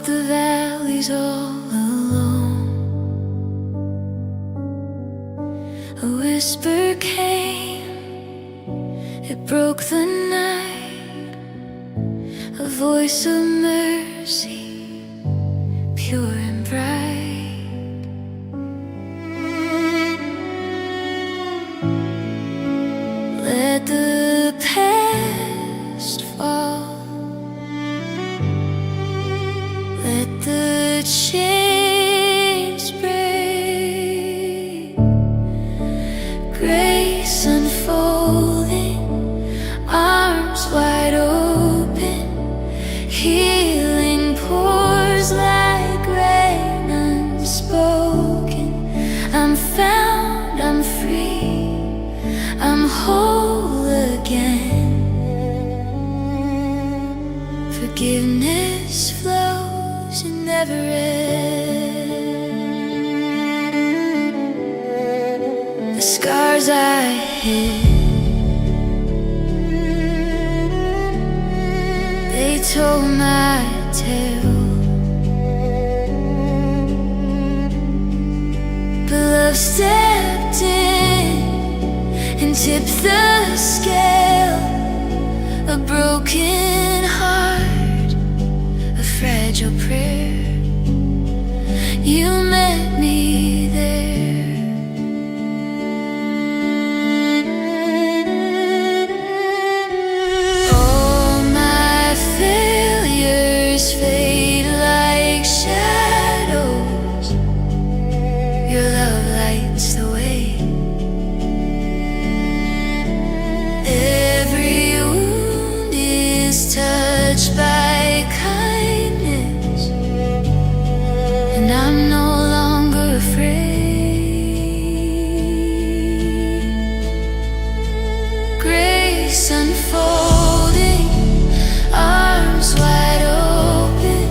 walked the valleys all alone. A whisper came, it broke the night, a voice of mercy, pure and bright. Let the past fall, let the chains break. Grace unfolding, arms wide open, healing pours like rain unspoken. I'm found, I'm free, I'm whole again. Forgiveness flows and never ends. The scars I hid, they told my tale, but love stepped in and tipped the scale. A broken heart, a fragile prayer. You met me there. All my failures fade like shadows. Your love lights the way. Every wound is touched by kindness, and I'm no longer afraid. Grace unfolding, arms wide open,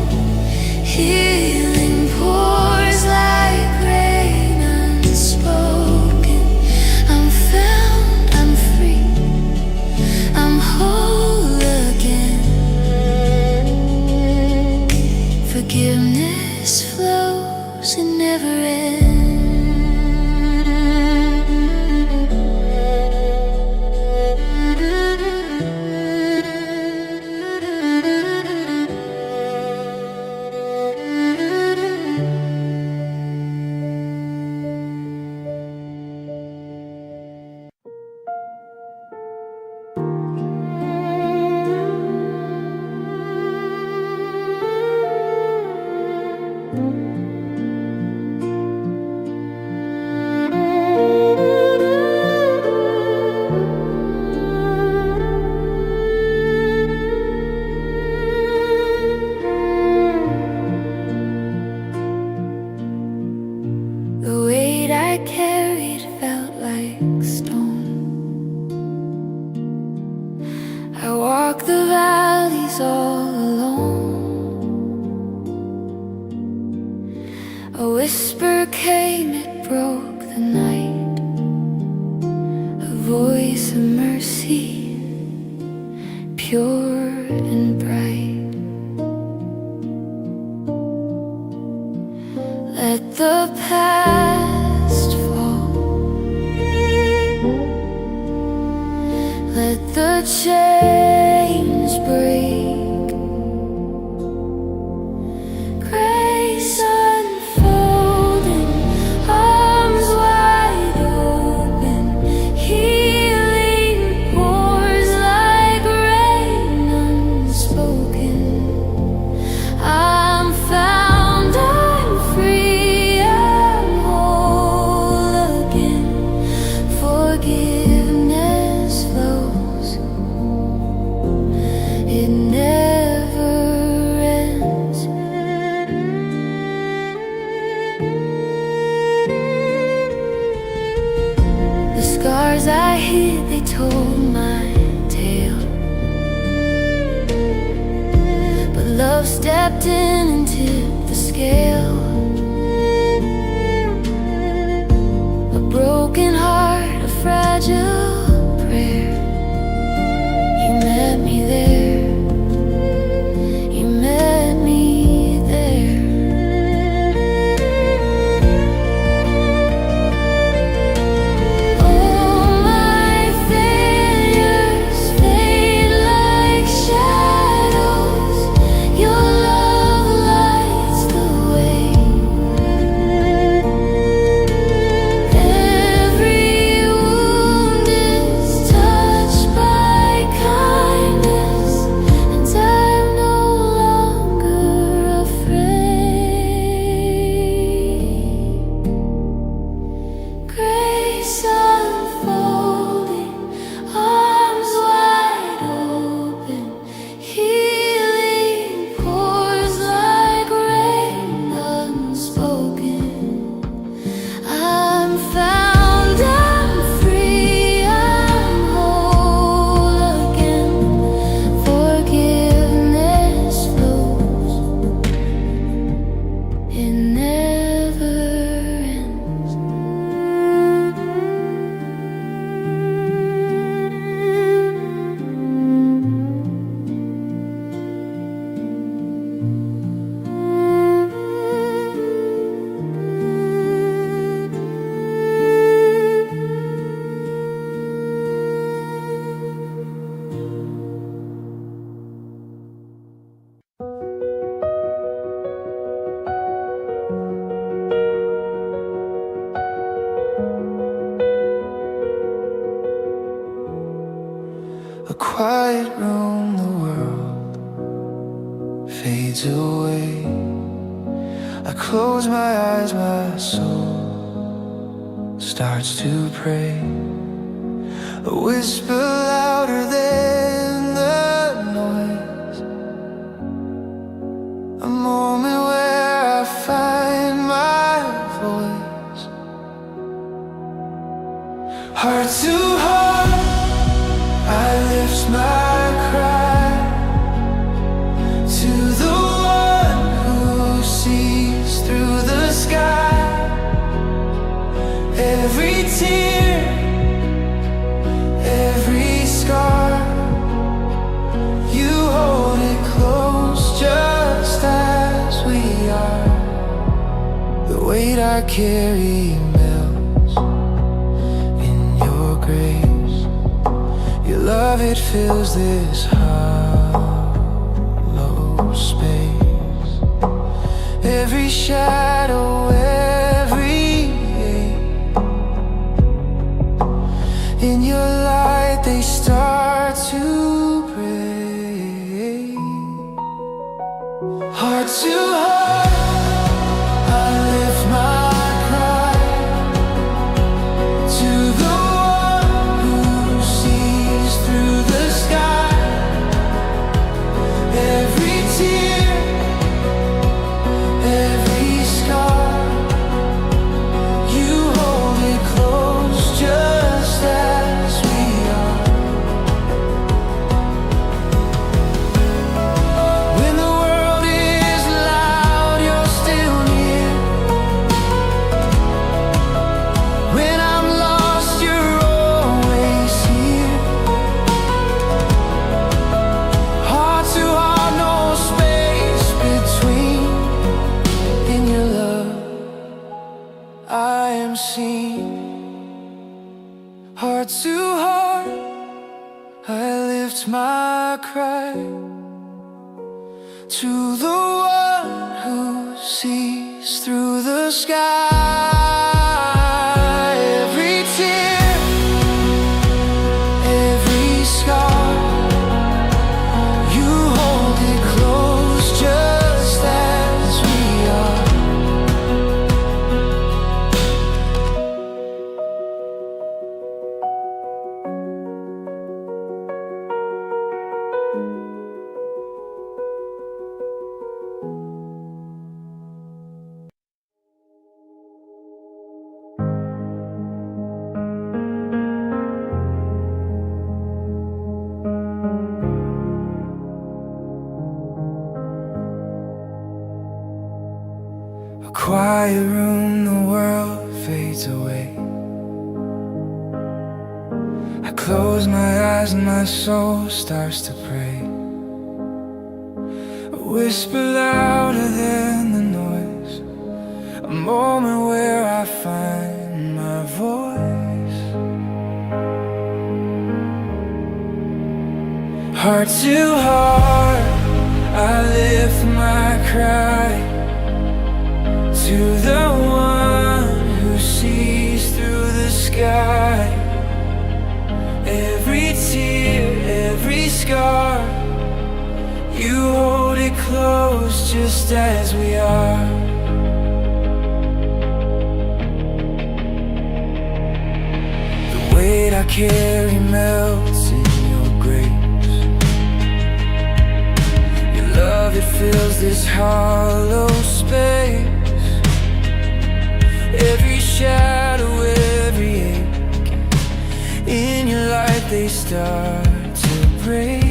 healing pours like rain unspoken. I'm found, I'm free, I'm whole again. Forgiveness flows and never ends. The weight I carried felt like stone. I walked the valleys all alone. A whisper came, it broke the night, a voice of mercy, pure and bright. Let the past fall, let the chains break. Grace unfolding, arms wide open, healing pours like rain unspoken. I'm found, I'm free, I'm whole again. Forgiveness flows, it never ends. The scars I hid, they told my tale, but love stepped in and tipped the scale. A broken heart, a fragile prayer. You met me there, you met me there. quiet room, the world fades away. I close my eyes, my soul starts to pray. A whisper louder than the noise, a moment where I find my voice. Heart to heart, I lift my cry to the one who sees through the sky. Every tear, every scar, you hold it close just as we are. The weight I carry melts in your grace. Your love, it fills this hollow space. Every shadow, every ache, in your light they start to break. Heart to heart, I lift my cry to the one who sees through the sky. Every tear, every scar, you hold it close just as we are. When the world is loud, you're still near. When I'm lost, you're always here. Heart to heart, no space between. In your love, I am seen. Heart to heart, I lift my cry to the one who sees through the sky. Every tear, every scar, you hold it close just as we are. A quiet room, the world fades away. I close my eyes and my soul starts to pray. A whisper louder than the noise, a moment where I find my voice. Heart to heart, I lift my cry to the one who sees through the sky. Every tear, every scar, you hold it close just as we are. The weight I carry melts in your grace. Your love, it fills this hollow space. Every shadow, every ache, in your light they start to break.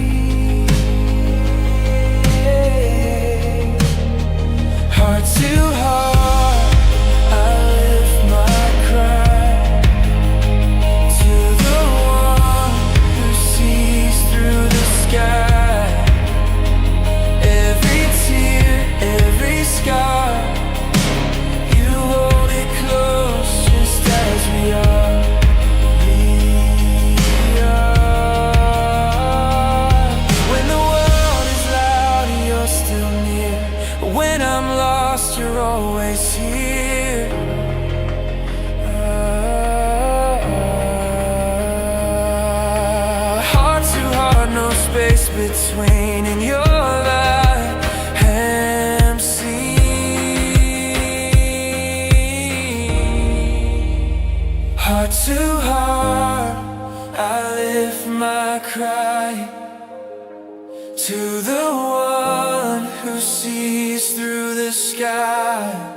Heart to heart, I lift my cry to the one who sees through the sky. Every tear, every scar, you hold it close just as we are. We are. When the world is loud, you're still near. When I'm lost, you're always here. Heart to heart, no space between and you're the MC. Heart to heart, I lift my cry to the one who sees through the sky.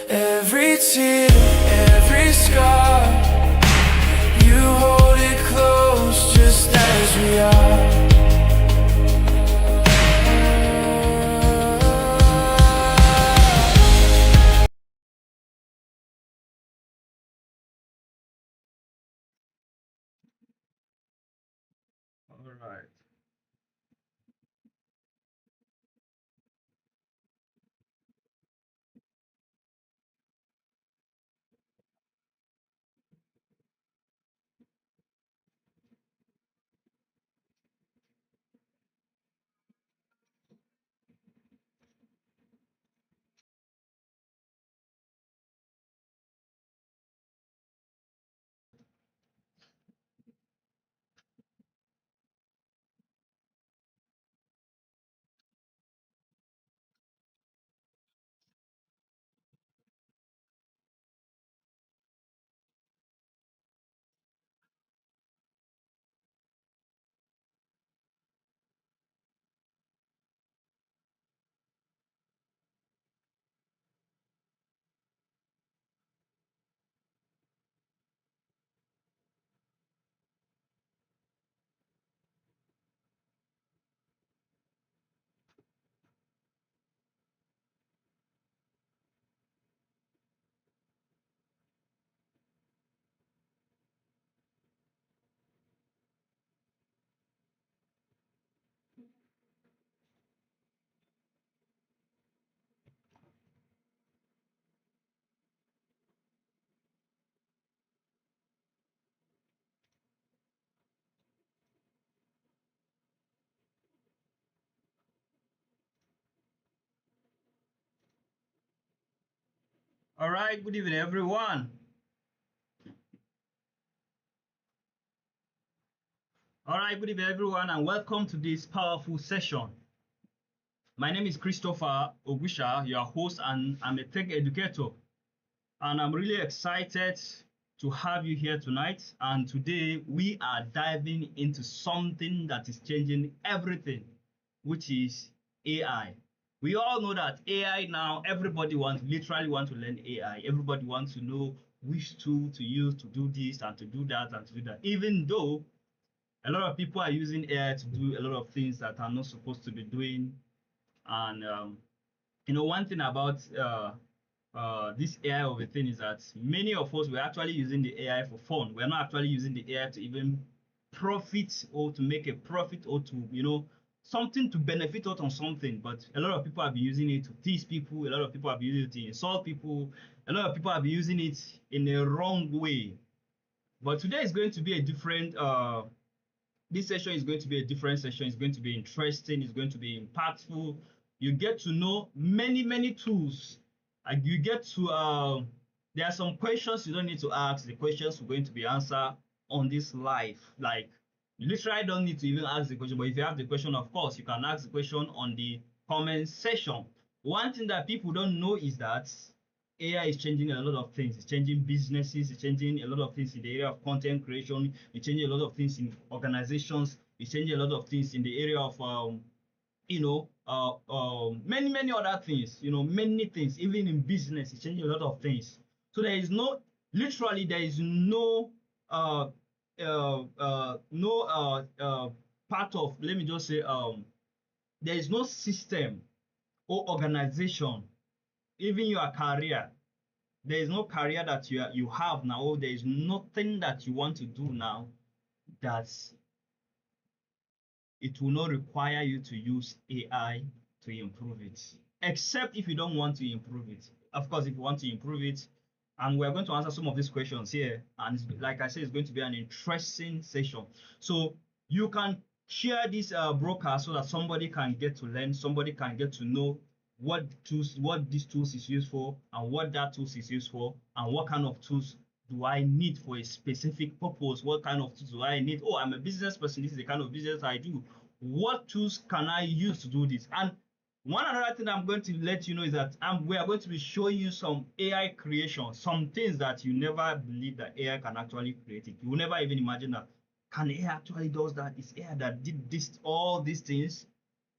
Every tear, every scar, you hold it close just as we are. All right. All right. Good evening, everyone. All right. Good evening, everyone, and welcome to this powerful session. My name is Christopher Ogusha, your host, and I'm a tech educator. And I'm really excited to have you here tonight. And today we are diving into something that is changing everything, which is AI. We all know that AI now, everybody literally want to learn AI. Everybody wants to know which tool to use to do this and to do that and to do that. Even though a lot of people are using AI to do a lot of things that are not supposed to be doing. And one thing about this AI of a thing is that many of us were actually using the AI for fun. We're not actually using the AI to even profit or to make a profit or to, something to benefit out on something. But a lot of people have been using it to tease people. A lot of people have been using it to insult people. A lot of people have been using it in a wrong way. But today is going to be a different this session is going to be a different session. It's going to be interesting. It's going to be impactful. You get to know many tools. And you get to there are some questions you don't need to ask. The questions we're going to be answered on this live. Like you literally don't need to even ask the question. But if you have the question, of course, you can ask the question on the comment section. One thing that people don't know is that AI is changing a lot of things. It's changing businesses. It's changing a lot of things in the area of content creation. It's changing a lot of things in organizations. It's changing a lot of things in the area of many other things. Many things. Even in business, it's changing a lot of things. So there is no literally there is no part of, let me just say, there is no system or organization, even your career. There is no career that you have now, or there is nothing that you want to do now that it will not require you to use AI to improve it, except if you don't want to improve it. Of course, if you want to improve it, and we're going to answer some of these questions here, and like I said, it's going to be an interesting session. So you can share this broadcast so that somebody can get to learn, somebody can get to know what these tools is used for, and what that tools is used for, and what kind of tools do I need for a specific purpose. What kind of tools do I need? Oh, I'm a business person, this is the kind of business I do. what tools can I use to do this? And one another thing I'm going to let you know is that we are going to be showing you some AI creation, some things that you never believe that AI can actually create it. You will never even imagine that can AI actually does that? It's AI that did this, all these things.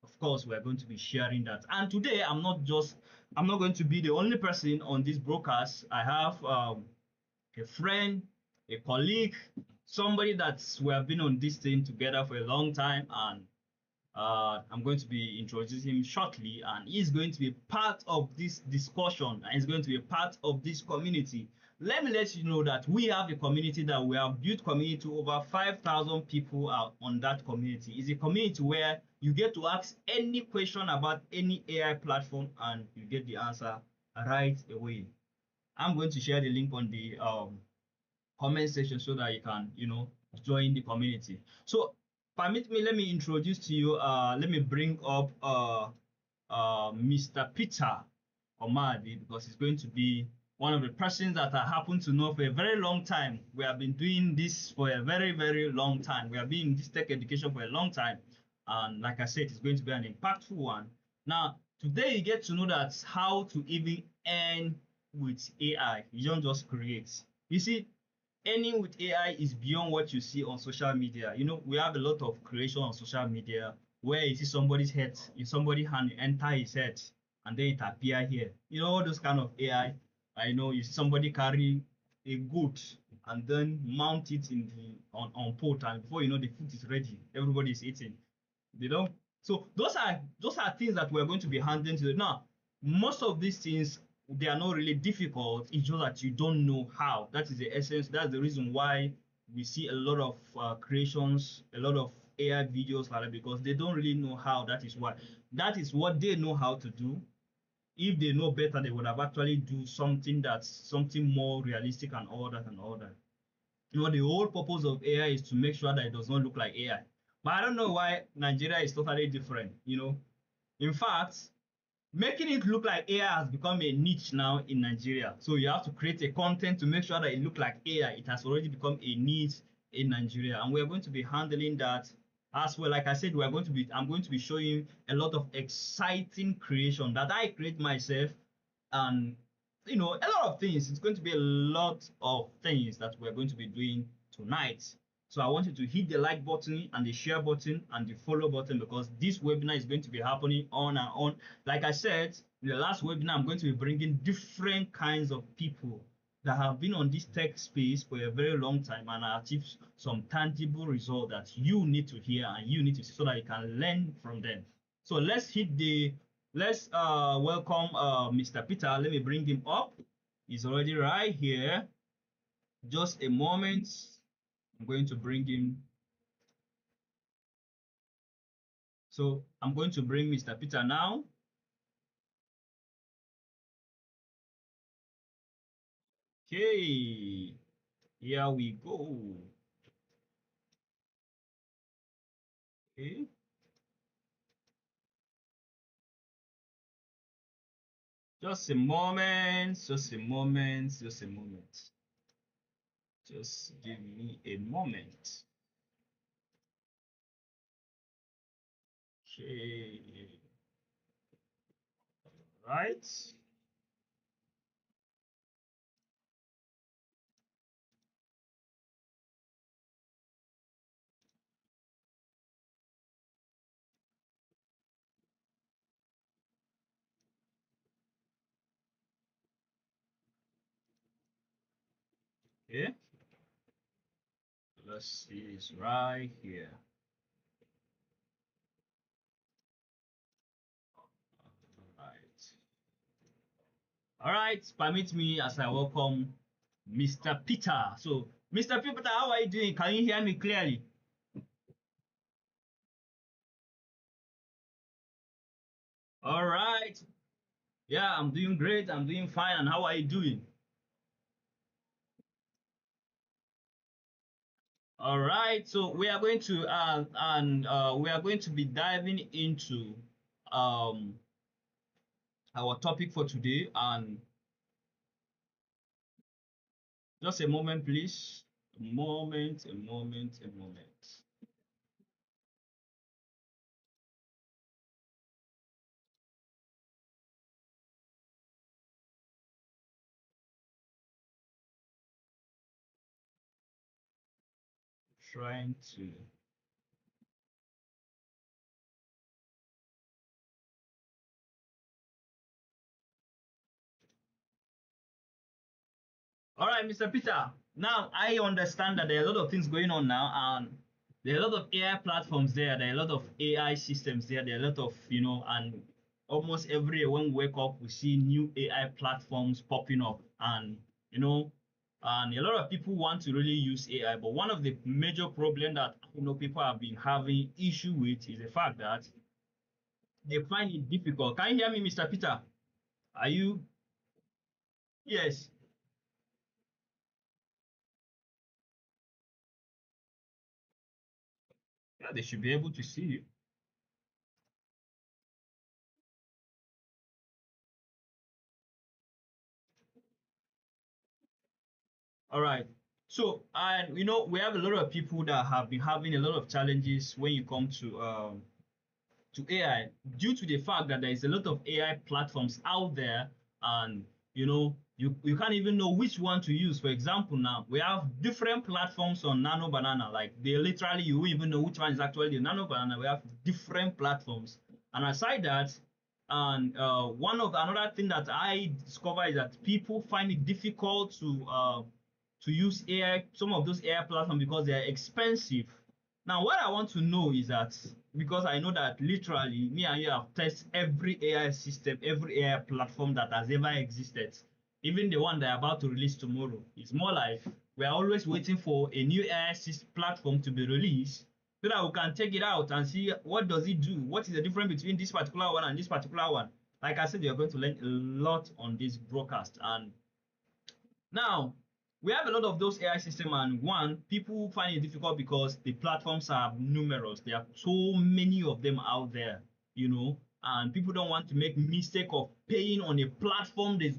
Of course, we're going to be sharing that. And today, I'm not going to be the only person on this broadcast. I have a friend, a colleague, somebody that we have been on this thing together for a long time, and I'm going to be introducing him shortly, and he's going to be part of this discussion, and he's going to be a part of this community. Let me let you know that we have a community that we have built community to over 5,000 people are on that community. It's a community where you get to ask any question about any AI platform and you get the answer right away. I'm going to share the link on the comment section so that you can, join the community. So permit me, let me introduce to you, let me bring up Mr. Peter Umeadi because he's going to be one of the persons that I happen to know for a very long time. We have been doing this for a very, very long time. We have been in this tech education for a long time. And like I said, it's going to be an impactful one. Now, today you get to know that how to even earn with AI. You don't just create. You see, earning with AI is beyond what you see on social media. We have a lot of creation on social media where you see somebody's head, in somebody's hand, you enter his head, and then it appear here. All those kind of AI. I know you see somebody carry a goat and then mount it in the on pot, and before you know the food is ready, everybody is eating. They don't. So those are things that we're going to be handling today. Now, most of these things they are not really difficult. It's just that you don't know how. That is the essence. That's the reason why we see a lot of creations, a lot of AI videos like that because they don't really know how. That is why. That is what they know how to do. If they know better, they would have actually do something more realistic and all that and all that. The whole purpose of AI is to make sure that it does not look like AI. But I don't know why Nigeria is totally different. In fact, making it look like AI has become a niche now in Nigeria. So you have to create a content to make sure that it look like AI. It has already become a niche in Nigeria, and we're going to be handling that as well. Like I said, I'm going to be showing a lot of exciting creation that I create myself, and a lot of things. It's going to be a lot of things that we're going to be doing tonight. So I want you to hit the like button and the share button and the follow button because this webinar is going to be happening on and on. Like I said, in the last webinar, I'm going to be bringing different kinds of people that have been on this tech space for a very long time and achieved some tangible result that you need to hear and you need to see so that you can learn from them. So let's welcome Mr. Peter. Let me bring him up. He's already right here. Just a moment. I'm going to bring him. So I'm going to bring Mr. Peter now. Okay, here we go. Okay. Just a moment, just a moment, just a moment. Just give me a moment. Okay. Right. Okay. Let's see, it's right here. All right, permit me as I welcome Mr. Peter. So, Mr. Peter, how are you doing? Can you hear me clearly? All right. Yeah, I'm doing great. I'm doing fine. And how are you doing? All right. So we are going to we are going to be diving into um our topic for today. And just a moment, please. A moment, a moment, a moment. Trying to. All right, Mr. Peter. Now I understand that there are a lot of things going on now, and there are a lot of AI platforms there. There are a lot of AI systems there. There are a lot of, and almost every day when we wake up, we see new AI platforms popping up, and and a lot of people want to really use AI. But one of the major problem that people have been having issue with is the fact that they find it difficult. Can you hear me, Mr. Peter? Are you? Yes. Yeah, they should be able to see you. All right. So, and we have a lot of people that have been having a lot of challenges when you come to AI due to the fact that there is a lot of AI platforms out there, and you can't even know which one to use. For example, now we have different platforms on Nano Banana. Like they literally, you won't even know which one is actually the Nano Banana. We have different platforms, and aside that, and one of another thing that I discover is that people find it difficult to use AI, some of those AI platforms, because they are expensive. Now, what I want to know is that, because I know that literally me and you have tested every AI system, every AI platform that has ever existed, even the one they're about to release tomorrow. It's more like we're always waiting for a new AI platform to be released so that we can take it out and see what does it do, what is the difference between this particular one and this particular one. Like I said, you're going to learn a lot on this broadcast. And now, we have a lot of those AI systems, and one, people find it difficult because the platforms are numerous. There are so many of them out there, and people don't want to make mistake of paying on a platform they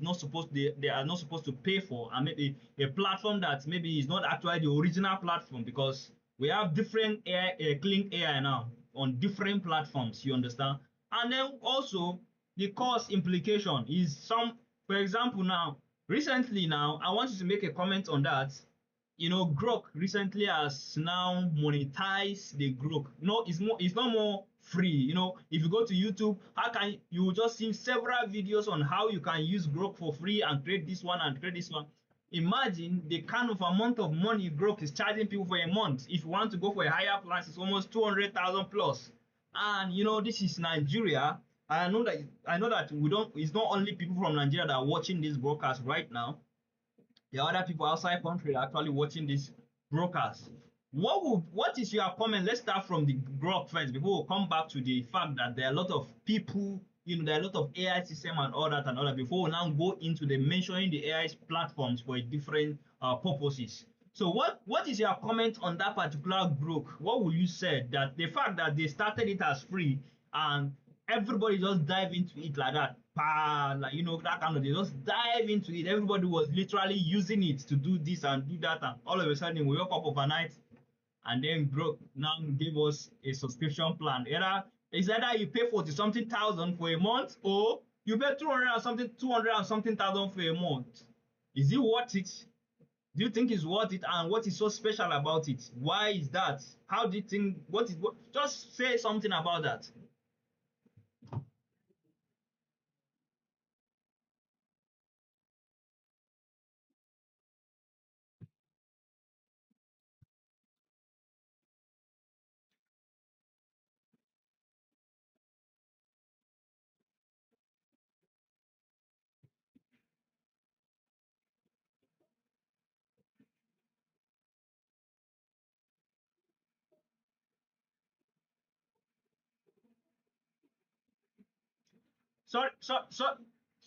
are not supposed to pay for, and maybe a platform that maybe is not actually the original platform, because we have different AI, clean AI now on different platforms. You understand? And then also the cost implication is for example, now recently, now I want you to make a comment on that. Grok recently has now monetized the Grok. No, it's not more free. If you go to YouTube, how can you will just see several videos on how you can use Grok for free and create this one and create this one. Imagine the kind of amount of money Grok is charging people for a month. If you want to go for a higher plan, it's almost 200,000 plus. And this is Nigeria. I know that we don't. It's not only people from Nigeria that are watching this broadcast right now. There are other people outside country that are actually watching this broadcast. What is your comment? Let's start from the Grok first before we come back to the fact that there are a lot of people, there are a lot of AI system and all that and all that. Before we now go into the mentioning the AI platforms for different purposes. So what is your comment on that particular Grok? What will you say that the fact that they started it as free and everybody just dive into it like that, like that kind of, they just dive into it. Everybody was literally using it to do this and do that, and all of a sudden we woke up overnight and then broke now give us a subscription plan. Either you pay 40 something thousand for a month, or you pay 200 and something thousand for a month. Is it worth it? Do you think it's worth it? And what is so special about it? Why is that? How do you think? Just say something about that.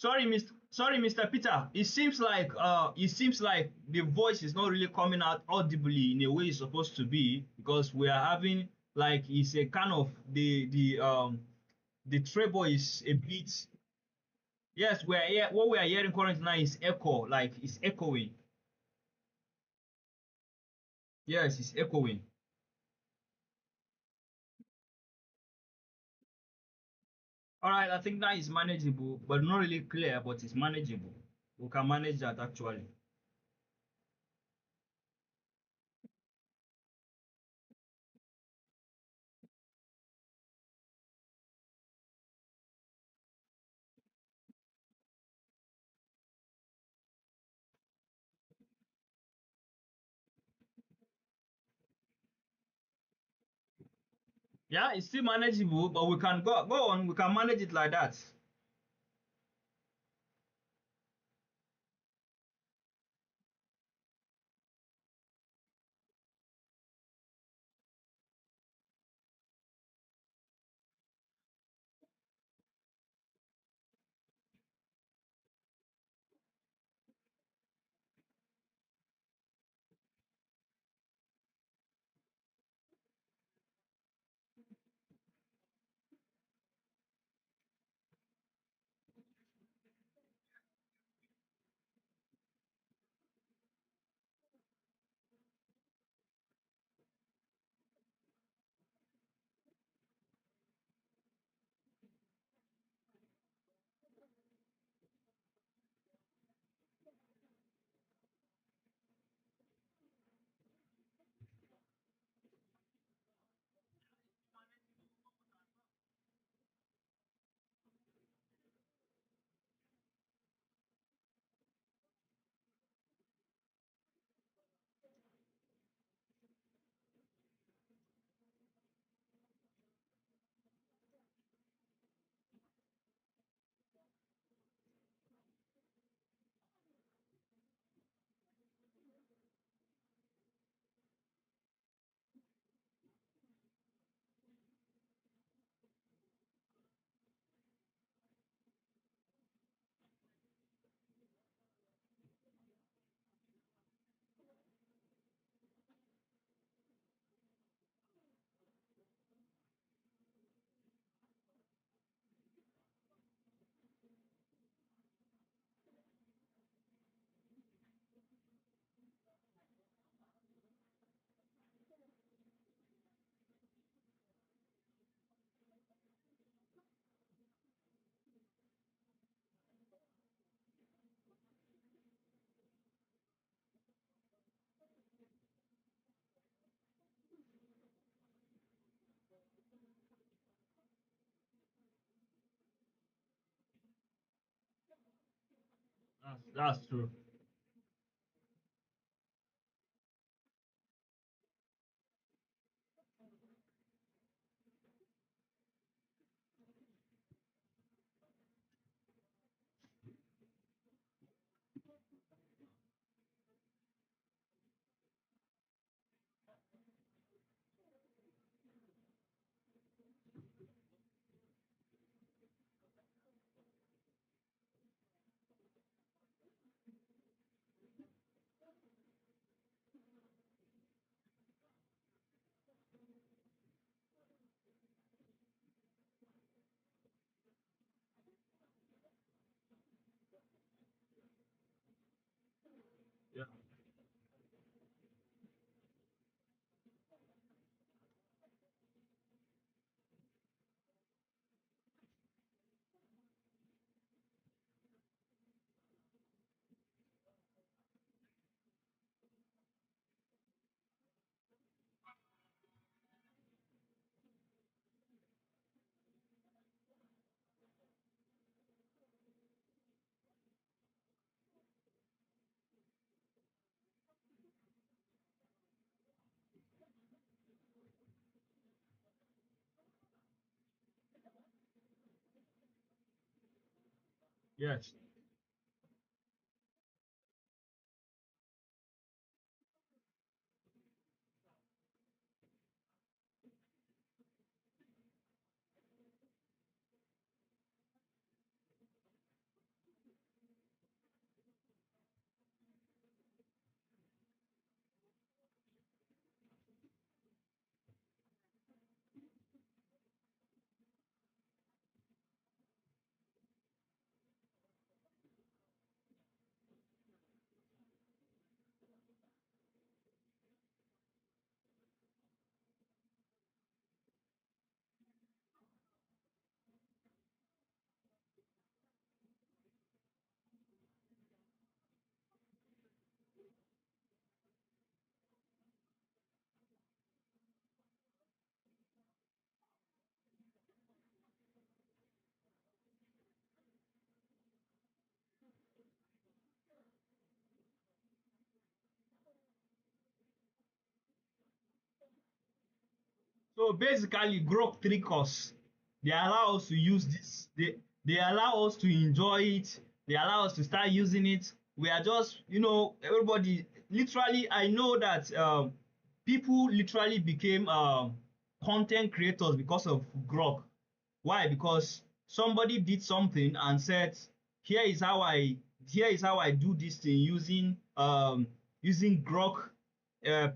Sorry, Mr. Peter. It seems like the voice is not really coming out audibly in a way it's supposed to be, because we are having, like, it's a kind of the treble is a bit. Yes, what we are hearing currently now is echo, like it's echoing. Yes, it's echoing. All right, I think that is manageable, but not really clear, but it's manageable. We can manage that actually. Yeah, it's still manageable, but we can go on. We can manage it like that. That's true. Yeah. Yes. So basically, Grok trick us. They allow us to use this. They allow us to enjoy it. They allow us to start using it. We are just, everybody. Literally, I know that people literally became content creators because of Grok. Why? Because somebody did something and said, "Here is how I here is how I do this thing using Grok. How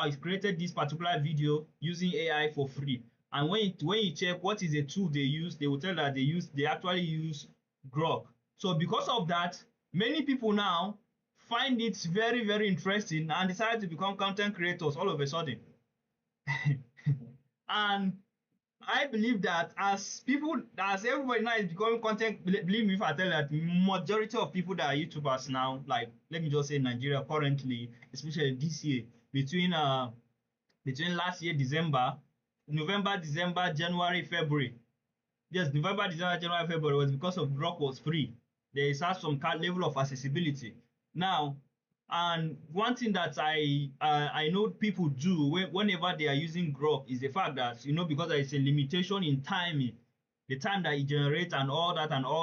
I created this particular video using AI for free." And when you check what is the tool they use, they will tell that they actually use Grok. So because of that, many people now find it very, very interesting and decide to become content creators all of a sudden. And I believe that as everybody now is becoming content, believe me if I tell that majority of people that are YouTubers now, like let me just say Nigeria currently, especially this year, between last year December, November, December, January, February. Yes, November, December, January, February was because of Grok was free. There is some level of accessibility. Now, and one thing that I know people do whenever they are using Grok is the fact that because there is a limitation in timing, the time that it generates and all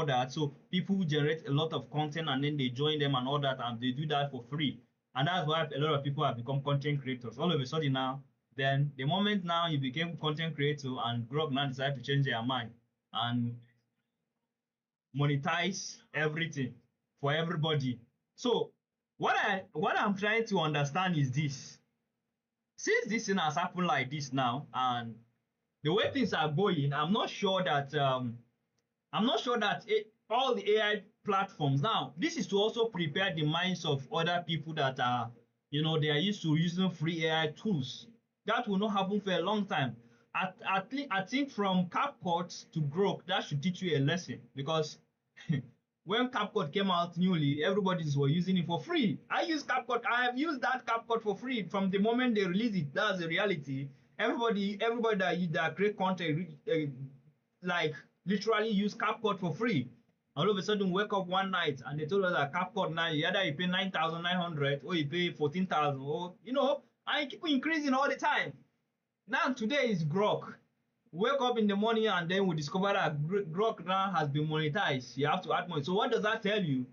that. So people generate a lot of content and then they join them and all that, and they do that for free. And that's why a lot of people have become content creators. All of a sudden now, then the moment now you became content creator and Grok now decide to change their mind and monetize everything for everybody. So what I'm trying to understand is this. Since this thing has happened like this now, and the way things are going, I'm not sure that all the AI platforms now. This is to also prepare the minds of other people that are, they are used to using free AI tools. That will not happen for a long time. At least I think from CapCut to Grok, that should teach you a lesson because when CapCut came out newly, everybody was using it for free. I use CapCut. I have used that CapCut for free from the moment they released it. That's the reality. Everybody that create content, like literally use CapCut for free. All of a sudden, wake up one night and they told us that CapCut now, either you pay 9,900 or you pay 14,000, or and it keep increasing all the time. Now today is Grok. Wake up in the morning and then we discover that Grok now has been monetized. You have to add money. So what does that tell you?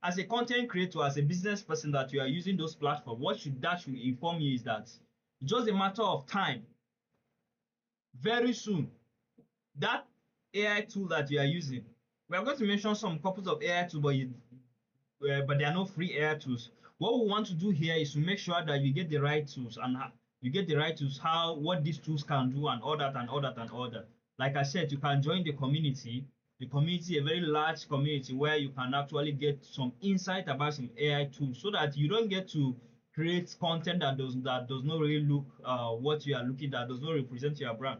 As a content creator, as a business person that you are using those platforms, that should inform you is that it's just a matter of time. Very soon, that AI tool that you are using, we are going to mention some couples of AI tools, but they are not free AI tools. What we want to do here is to make sure that you get the right tools and you get the right tools, what these tools can do and all that and all that and all that. Like I said, you can join the community, a very large community where you can actually get some insight about some AI tools so that you don't get to create content that does not really look what you are looking at, does not represent your brand.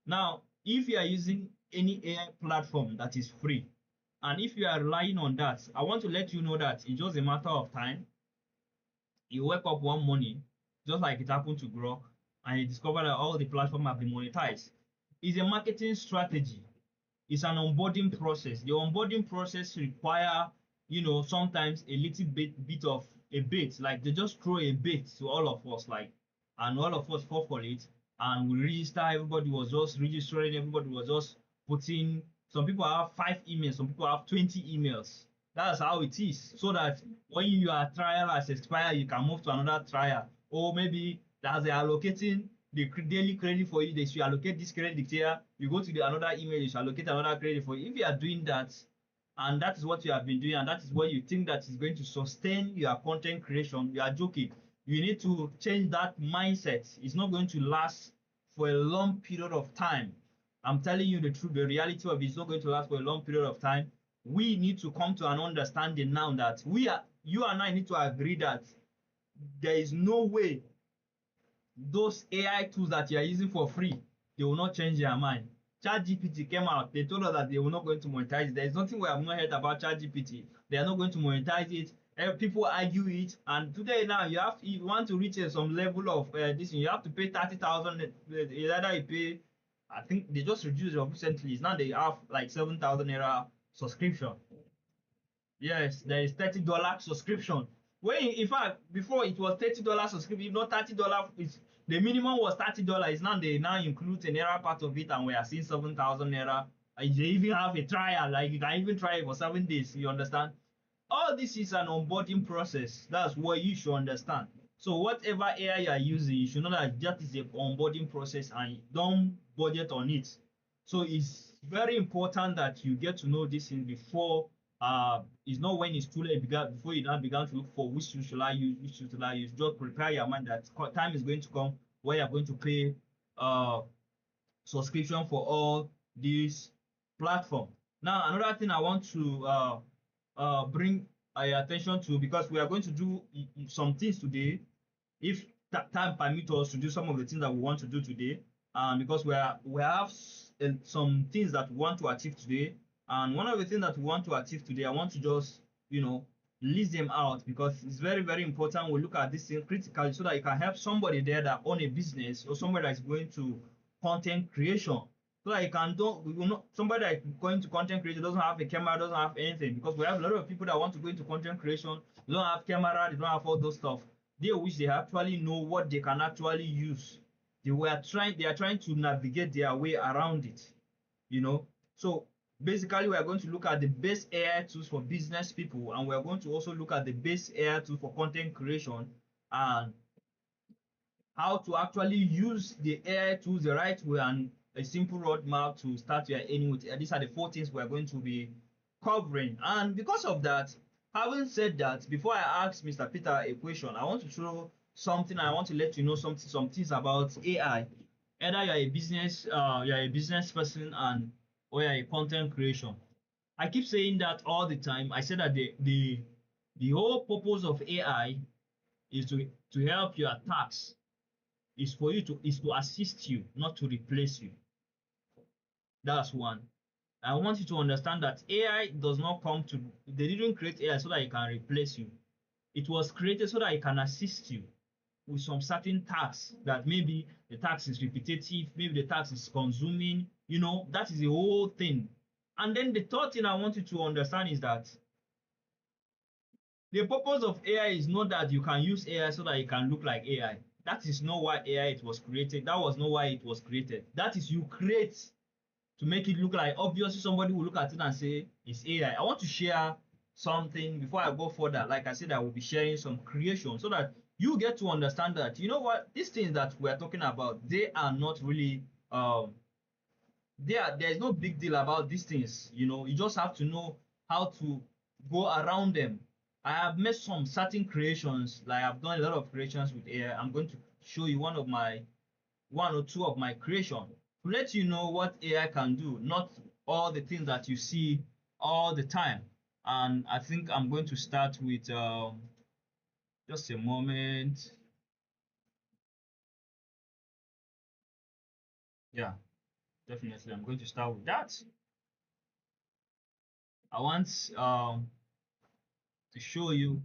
Now, if you are using any AI platform that is free, and if you are relying on that, I want to let you know that it's just a matter of time. You wake up one morning, just like it happened to Grok, and you discover that all the platforms have been monetized. It's a marketing strategy. It's an onboarding process. The onboarding process require, sometimes a little bit of a bait. Like they just throw a bait to all of us, and all of us fall for it. And we register. Everybody was just registering. Everybody was just putting. Some people have 5 emails. Some people have 20 emails. That's how it is. So that when your trial has expired, you can move to another trial. Or maybe as they are allocating the daily credit for you, they should allocate this credit here. You go to another email, you should allocate another credit for you. If you are doing that, and that is what you have been doing, and that is what you think that is going to sustain your content creation, you are joking. You need to change that mindset. It's not going to last for a long period of time. I'm telling you the truth. The reality of it is not going to last for a long period of time. We need to come to an understanding now that you and I need to agree that there is no way those AI tools that you are using for free, they will not change their mind. ChatGPT came out, they told us that they were not going to monetize it. There is nothing we have not heard about ChatGPT. They are not going to monetize it. People argue it, and today now if you want to reach some level of this, you have to pay 30,000. Either you pay, I think they just reduced it recently. Now they have like 7,000 naira subscription. Yes, there is $30 subscription. When in fact before it was $30 subscription, if not $30, The minimum was $30. Now they now include a naira part of it, and we are seeing 7,000 naira. And they even have a trial, like you can even try it for 7 days. You understand? All this is an onboarding process. That's what you should understand. So whatever AI you are using, you should know that that is a onboarding process and don't budget on it. So it's very important that you get to know this thing before it's not when it's too late before you now begin to look for which should I use, which should I use. Just prepare your mind that time is going to come where you're going to pay subscription for all these platform. Now another thing I want to bring your attention to, because we are going to do some things today, if time permit us to do some of the things that we want to do today, because we have some things that we want to achieve today, and one of the things that we want to achieve today, I want to just list them out, because it's very, very important we look at this thing critically so that you can help somebody there that own a business or somebody that is going to content creation, so that you can somebody that is going to content creation doesn't have a camera, doesn't have anything, because we have a lot of people that want to go into content creation, they don't have camera, they don't have all those stuff. They wish they actually know what they can actually use. They are trying to navigate their way around it. So basically, we are going to look at the best AI tools for business people, and we are going to also look at the best AI tools for content creation, and how to actually use the AI tools the right way, and a simple roadmap to start your earning with. These are the 4 things we are going to be covering. And because of that, having said that, before I ask Mr. Peter a question, I want to throw something. I want to let you know some things about AI. Either you're a business person or you're a content creation. I keep saying that all the time. I said that the whole purpose of AI is to help your tasks, is to assist you, not to replace you. That's one. I want you to understand that AI does not they didn't create AI so that it can replace you. It was created so that it can assist you with some certain tasks, that maybe the task is repetitive, maybe the task is consuming, that is the whole thing. And then the third thing I want you to understand is that the purpose of AI is not that you can use AI so that it can look like AI. That is not why AI was created. That was not why it was created. That is, you create to make it look like, obviously somebody will look at it and say it's AI. I want to share something before I go further. Like I said, I will be sharing some creation so that you get to understand that, you know what, these things that we're talking about, they are not really there's no big deal about these things. You just have to know how to go around them. I have made some certain creations, like I've done a lot of creations with AI. I'm going to show you one or two of my creation to let you know what AI can do, not all the things that you see all the time. And I think I'm going to start with just a moment. Yeah, definitely. I'm going to start with that. I want to show you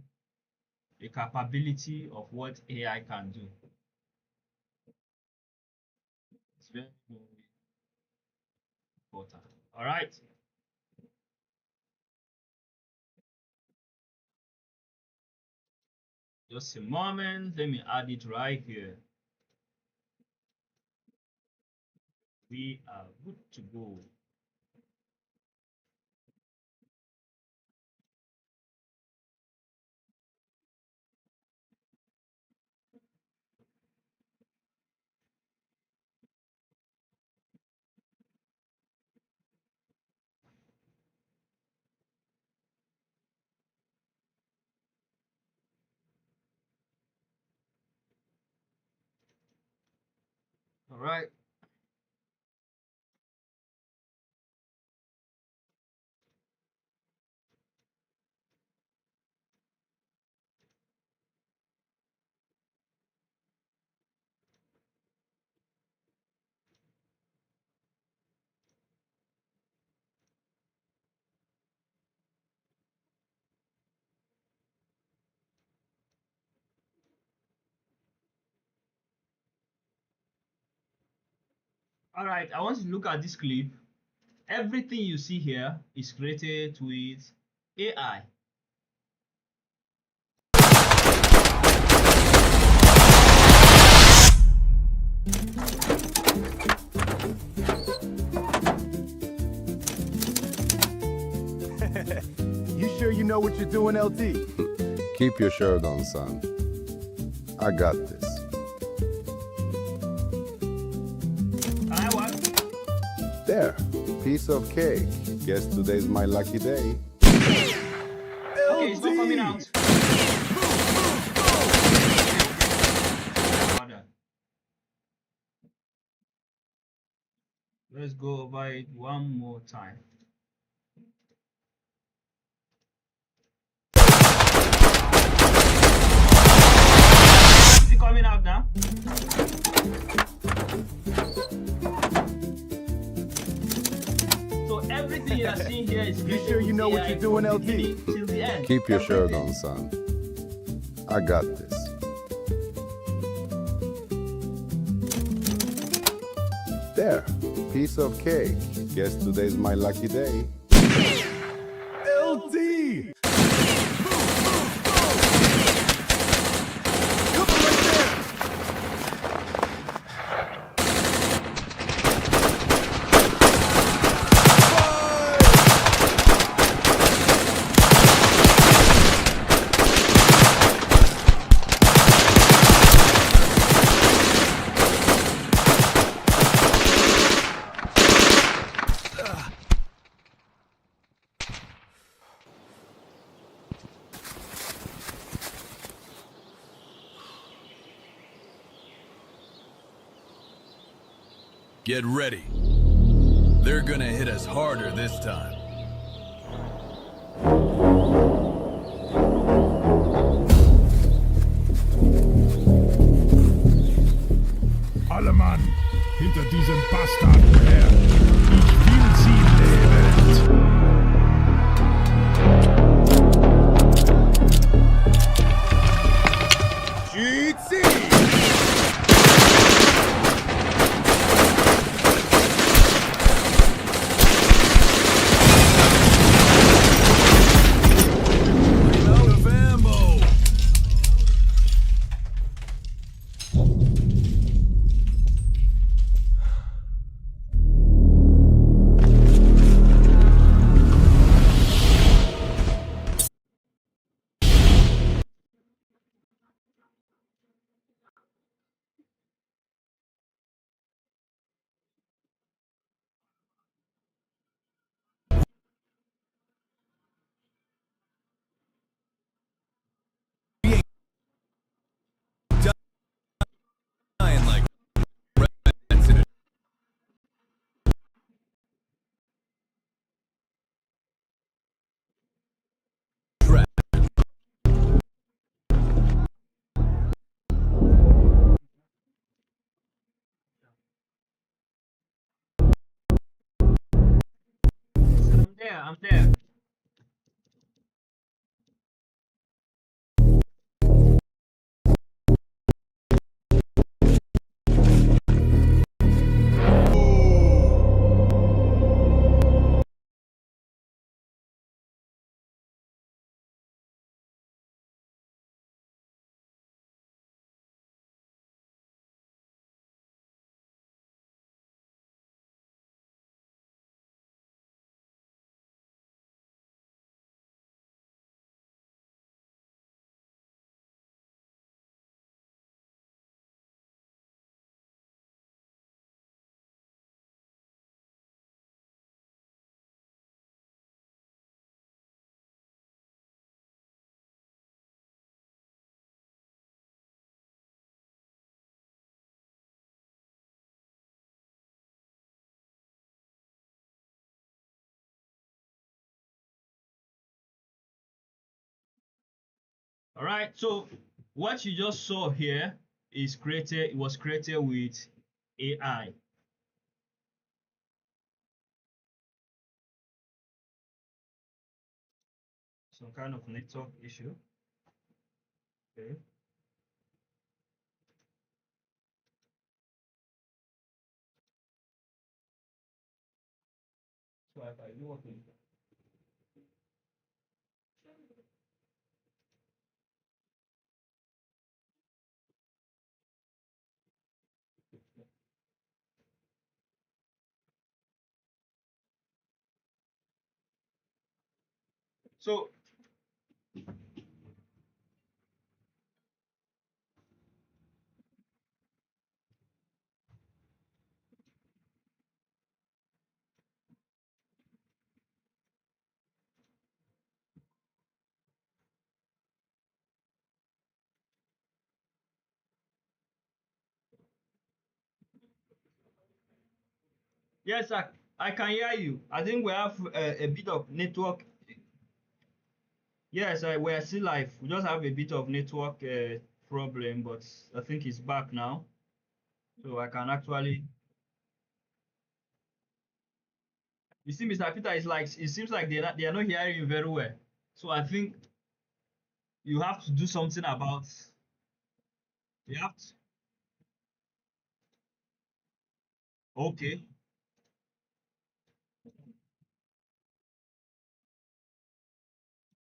the capability of what AI can do. It's very, very important. All right. Just a moment. Let me add it right here. We are good to go. All right. All right. I want you to look at this clip. Everything you see here is created with AI. You sure you know what you're doing, LT? Keep your shirt on, son. I got this. I what? There, piece of cake. Guess today's my lucky day. Okay, it's not coming out. Let's go over it one more time. Is it coming out now? So everything you are seeing here is You sure you know what you're doing, LT? Till the end. Keep your shirt Everything. on, son. I got this. There, piece of cake. Guess today's my lucky day. LT! Come on right there! Get ready. They're gonna hit us harder this time. Alle Mann, hinter diesen Bastarden her. Ich will sie lebend. Out of ammo! Dying like rats in a trap. I'm there. I'm there. All right. So what you just saw here is created. It was created with AI. Some kind of network issue. Okay. So if I do working. So yes, I can hear you. I think we have a bit of network. Yes, we're still live. We just have a bit of network problem, but I think it's back now. So I can actually. You see, Mr. Peter, it's like it seems like they are not hearing you very well. So I think you have to do something about. You have to. Okay.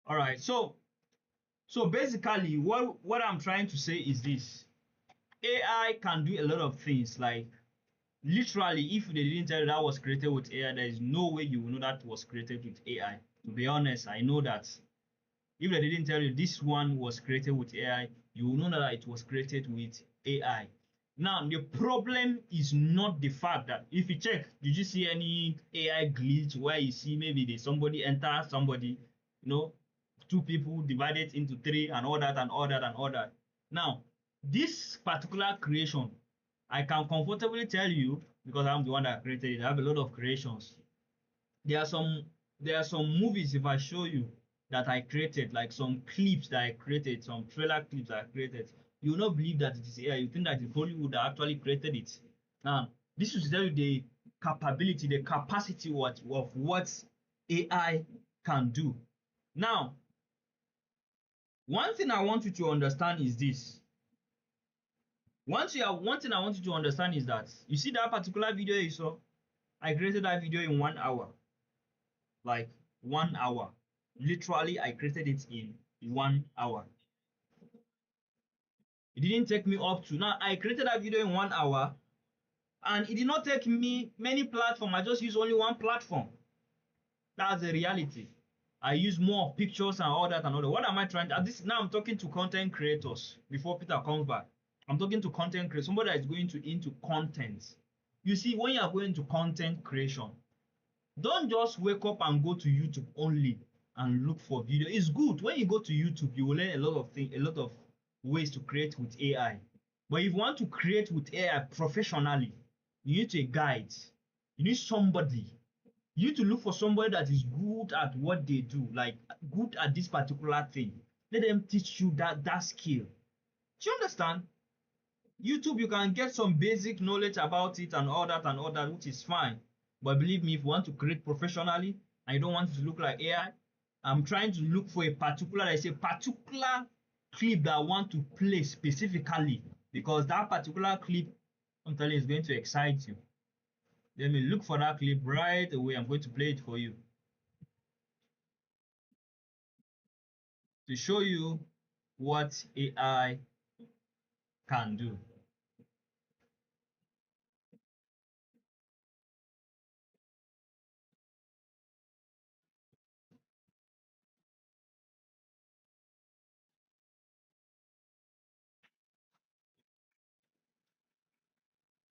All right. So basically, what I'm trying to say is this: AI can do a lot of things. Like literally, if they didn't tell you that was created with AI, there is no way you will know that was created with AI. To be honest, I know that if they didn't tell you this one was created with AI, you will know that it was created with AI. Now, the problem is not the fact that if you check, did you see any AI glitch where you see maybe there's somebody enter somebody, you know, two people divided into three and all that and all that and all that. Now, this particular creation, I can comfortably tell you because I'm the one that created it. I have a lot of creations. There are some movies if I show you that I created, like some clips that I created, some trailer clips that I created. You will not believe that it is AI. You think that it's Hollywood that actually created it. Now, this is to tell you the capability, the capacity of what AI can do. Now, one thing I want you to understand is this. One thing I want you to understand is that you see that particular video you saw, I created that video in 1 hour. Like 1 hour. Literally, I created it in 1 hour. It didn't take me up to now. I created that video in 1 hour, and it did not take me many platforms. I just used only one platform. That's the reality. I use more pictures and all that and all that. What am I trying to? This now I'm talking to content creators. Before Peter comes back, I'm talking to content creators. Somebody that is going into content. You see, when you are going to content creation, don't just wake up and go to YouTube only and look for video. It's good when you go to YouTube, you will learn a lot of things, a lot of ways to create with AI. But if you want to create with AI professionally, you need a guide. You need somebody. You need to look for somebody that is good at what they do, like good at this particular thing. Let them teach you that skill. Do you understand? YouTube, you can get some basic knowledge about it and all that, which is fine. But believe me, if you want to create professionally and you don't want it to look like AI, I'm trying to look for a particular clip that I want to play specifically because that particular clip, I'm telling you, is going to excite you. Let me look for that clip right away. I'm going to play it for you to show you what AI can do.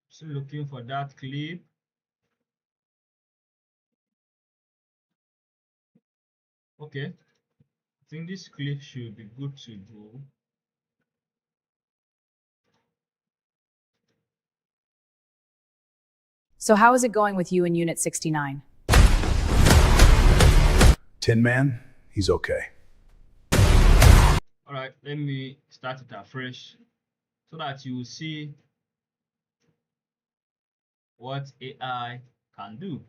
Still looking for that clip. Okay, I think this clip should be good to go. So how is it going with you in Unit 69? Tin Man, he's okay. All right, let me start it afresh so that you will see what AI can do.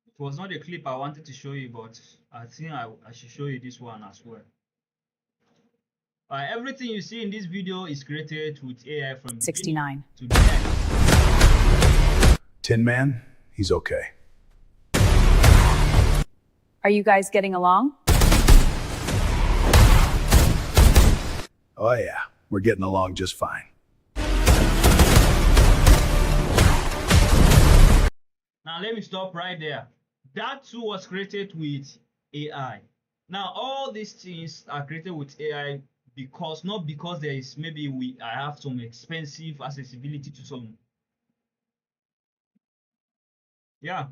It was not a clip I wanted to show you, but I think I should show you this one as well. Everything you see in this video is created with AI from 69 to the end. Tin Man, he's okay. Are you guys getting along? Oh yeah, We're getting along just fine. Now let me stop right there. That too was created with AI. Now all these things are created with AI because not because there is maybe I have some expensive accessibility to some. Yeah.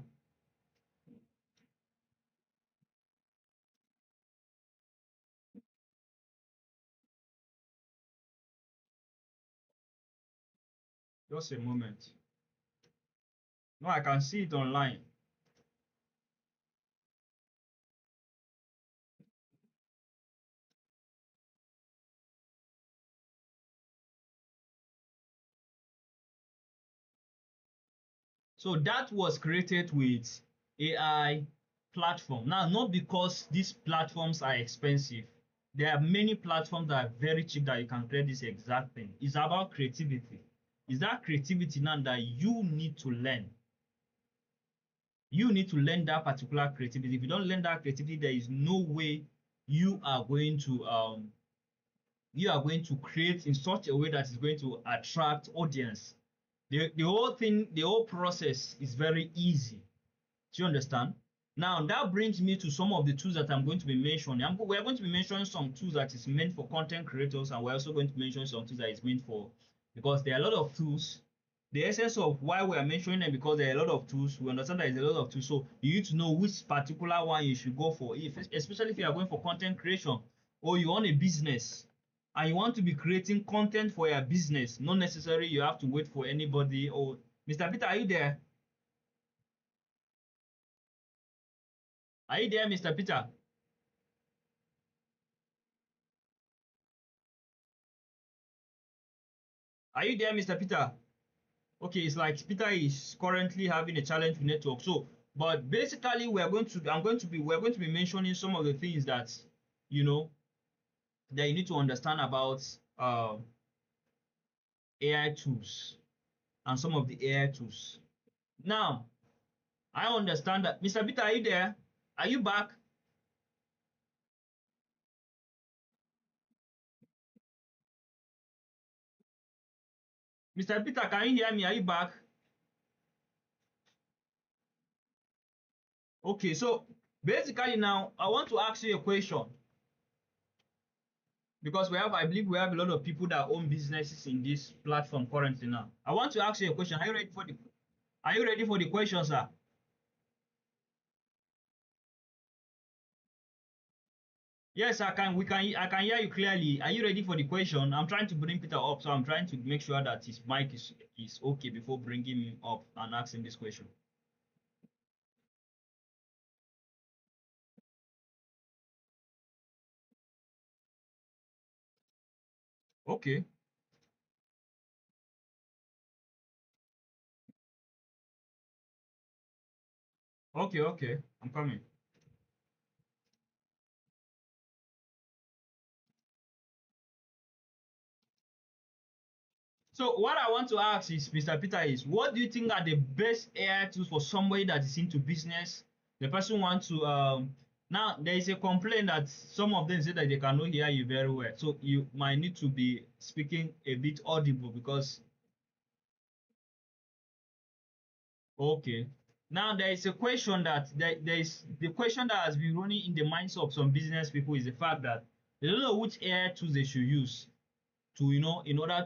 Just a moment. No, I can see it online. So that was created with AI platform. Now, not because these platforms are expensive. There are many platforms that are very cheap that you can create this exact thing. It's about creativity. It's that creativity now that you need to learn. You need to learn that particular creativity. If you don't learn that creativity, there is no way you are going to create in such a way that is going to attract audience. The whole thing, the whole process is very easy. Do you understand? Now that brings me to some of the tools that I'm going to be mentioning. We're going to be mentioning some tools that is meant for content creators, and we're also going to mention some tools that is meant for, because there are a lot of tools. The essence of why we are mentioning them, because there are a lot of tools. We understand there is a lot of tools, so you need to know which particular one you should go for. Especially if you are going for content creation, or you own a business and you want to be creating content for your business. Not necessarily you have to wait for anybody. Or Mr. Peter, are you there? Are you there, Mr. Peter? Are you there, Mr. Peter? Okay, it's like Peter is currently having a challenge with network. So, but basically, we're going to be mentioning some of the things that you know that you need to understand about AI tools and some of the AI tools. Now, I understand that Mr. Peter, are you there? Are you back? Mr. Peter, can you hear me? Are you back? Okay, so basically now I want to ask you a question, because I believe we have a lot of people that own businesses in this platform currently now. I want to ask you a question. Are you ready for the question, sir? Yes, I can hear you clearly. Are you ready for the question? I'm trying to bring Peter up, so I'm trying to make sure that his mic is okay before bringing him up and asking this question. Okay, okay. I'm coming. So what I want to ask is, Mr. Peter, is what do you think are the best AI tools for somebody that is into business? The person wants to now there is a complaint that some of them say that they cannot hear you very well. So you might need to be speaking a bit audible, because okay. Now there is a question that there is the question that has been running in the minds of some business people is the fact that they don't know which AI tools they should use to in order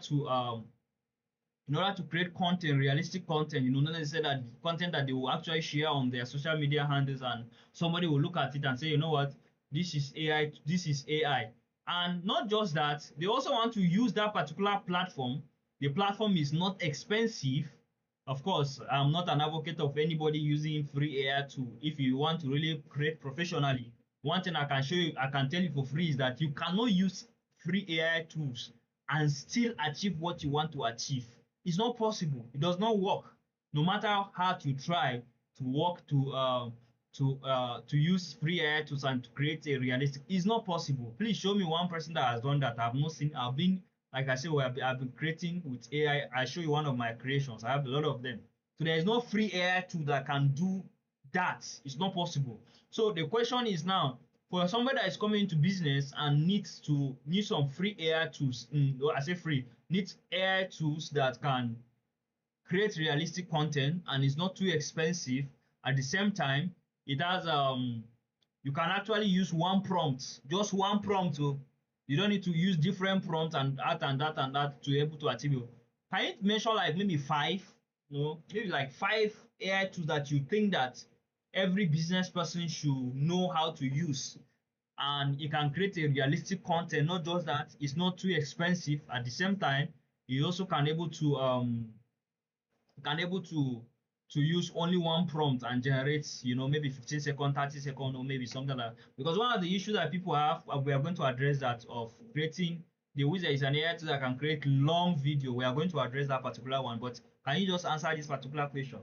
to create content, realistic content, not necessarily that content that they will actually share on their social media handles, and somebody will look at it and say, you know what, this is AI, this is AI. And not just that, they also want to use that particular platform. The platform is not expensive. Of course, I'm not an advocate of anybody using free AI tool. If you want to really create professionally, one thing I can show you, I can tell you for free, is that you cannot use free AI tools and still achieve what you want to achieve. It's not possible. It does not work. No matter how hard you try to work to use free AI tools and to create a realistic, it's not possible. Please show me one person that has done that. I've not seen. I've been, like I said, I've been creating with AI. I show you one of my creations. I have a lot of them. So there is no free AI tool that can do that. It's not possible. So the question is now, for somebody that is coming into business and needs some free AI tools, I say free, needs AI tools that can create realistic content and is not too expensive. At the same time, it has you can actually use one prompt, just one prompt. You don't need to use different prompts and that and that and that to be able to achieve it. Can you mention like maybe five, maybe like 5 AI tools that you think that every business person should know how to use, and it can create a realistic content? Not just that, it's not too expensive. At the same time, you also can able to use only one prompt and generate, maybe 15 seconds, 30 seconds, or maybe something like that. Because one of the issues that people have, we are going to address that, of creating the wizard is an AI tool that can create long video. We are going to address that particular one. But can you just answer this particular question?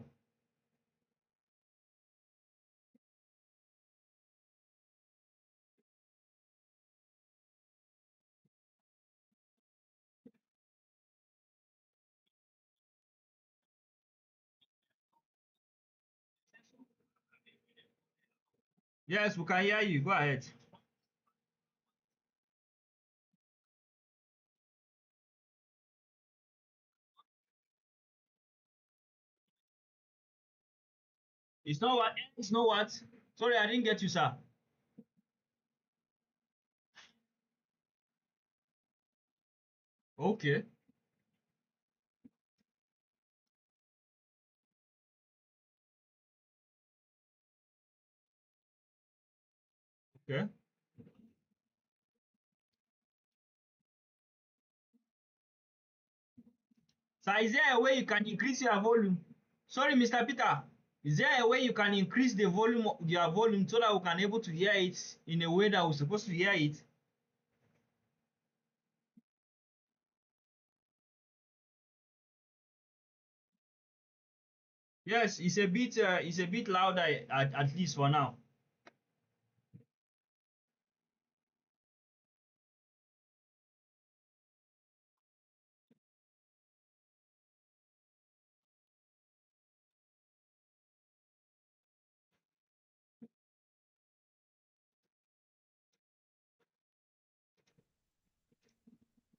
Yes, we can hear you. Go ahead. It's not what? It's not what? Sorry, I didn't get you, sir. Okay. Okay. So is there a way you can increase your volume? Sorry, Mr. Peter. Is there a way you can increase the volume, your volume, so that we can able to hear it in a way that we're supposed to hear it? Yes, it's a bit louder at least for now.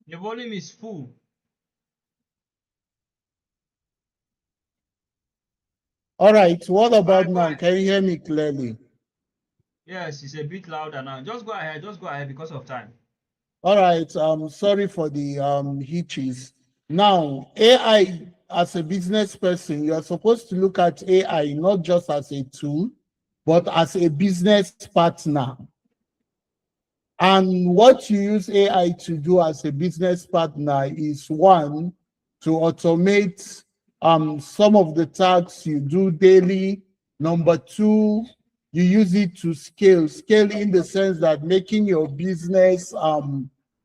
The volume is full. All right, what All about right, go now? ahead. Can you hear me clearly? Yes, it's a bit louder now. Just go ahead. Just go ahead because of time. All right, sorry for the hitches. Now, AI, as a business person, you are supposed to look at AI not just as a tool, but as a business partner. And what you use AI to do as a business partner is, one, to automate some of the tasks you do daily. Number two, you use it to scale in the sense that making your business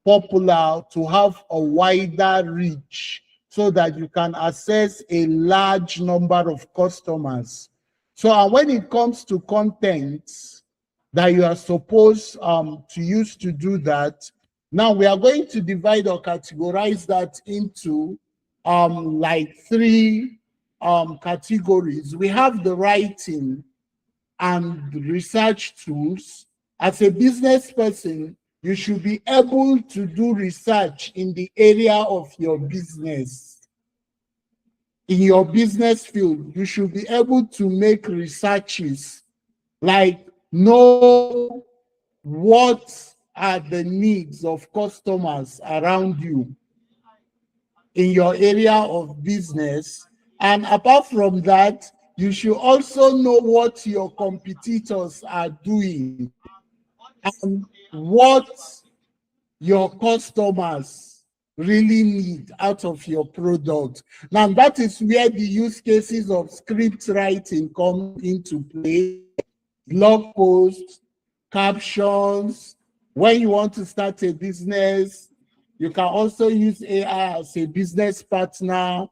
popular, to have a wider reach so that you can access a large number of customers. So when it comes to content that you are supposed to use to do that, now we are going to divide or categorize that into like 3 categories. We have the writing and research tools. As a business person, you should be able to do research in the area of your business. In your business field, you should be able to make researches, like know what are the needs of customers around you in your area of business. And apart from that, you should also know what your competitors are doing and what your customers really need out of your product. Now, that is where the use cases of script writing come into play, blog posts, captions. When you want to start a business, you can also use AI as a business partner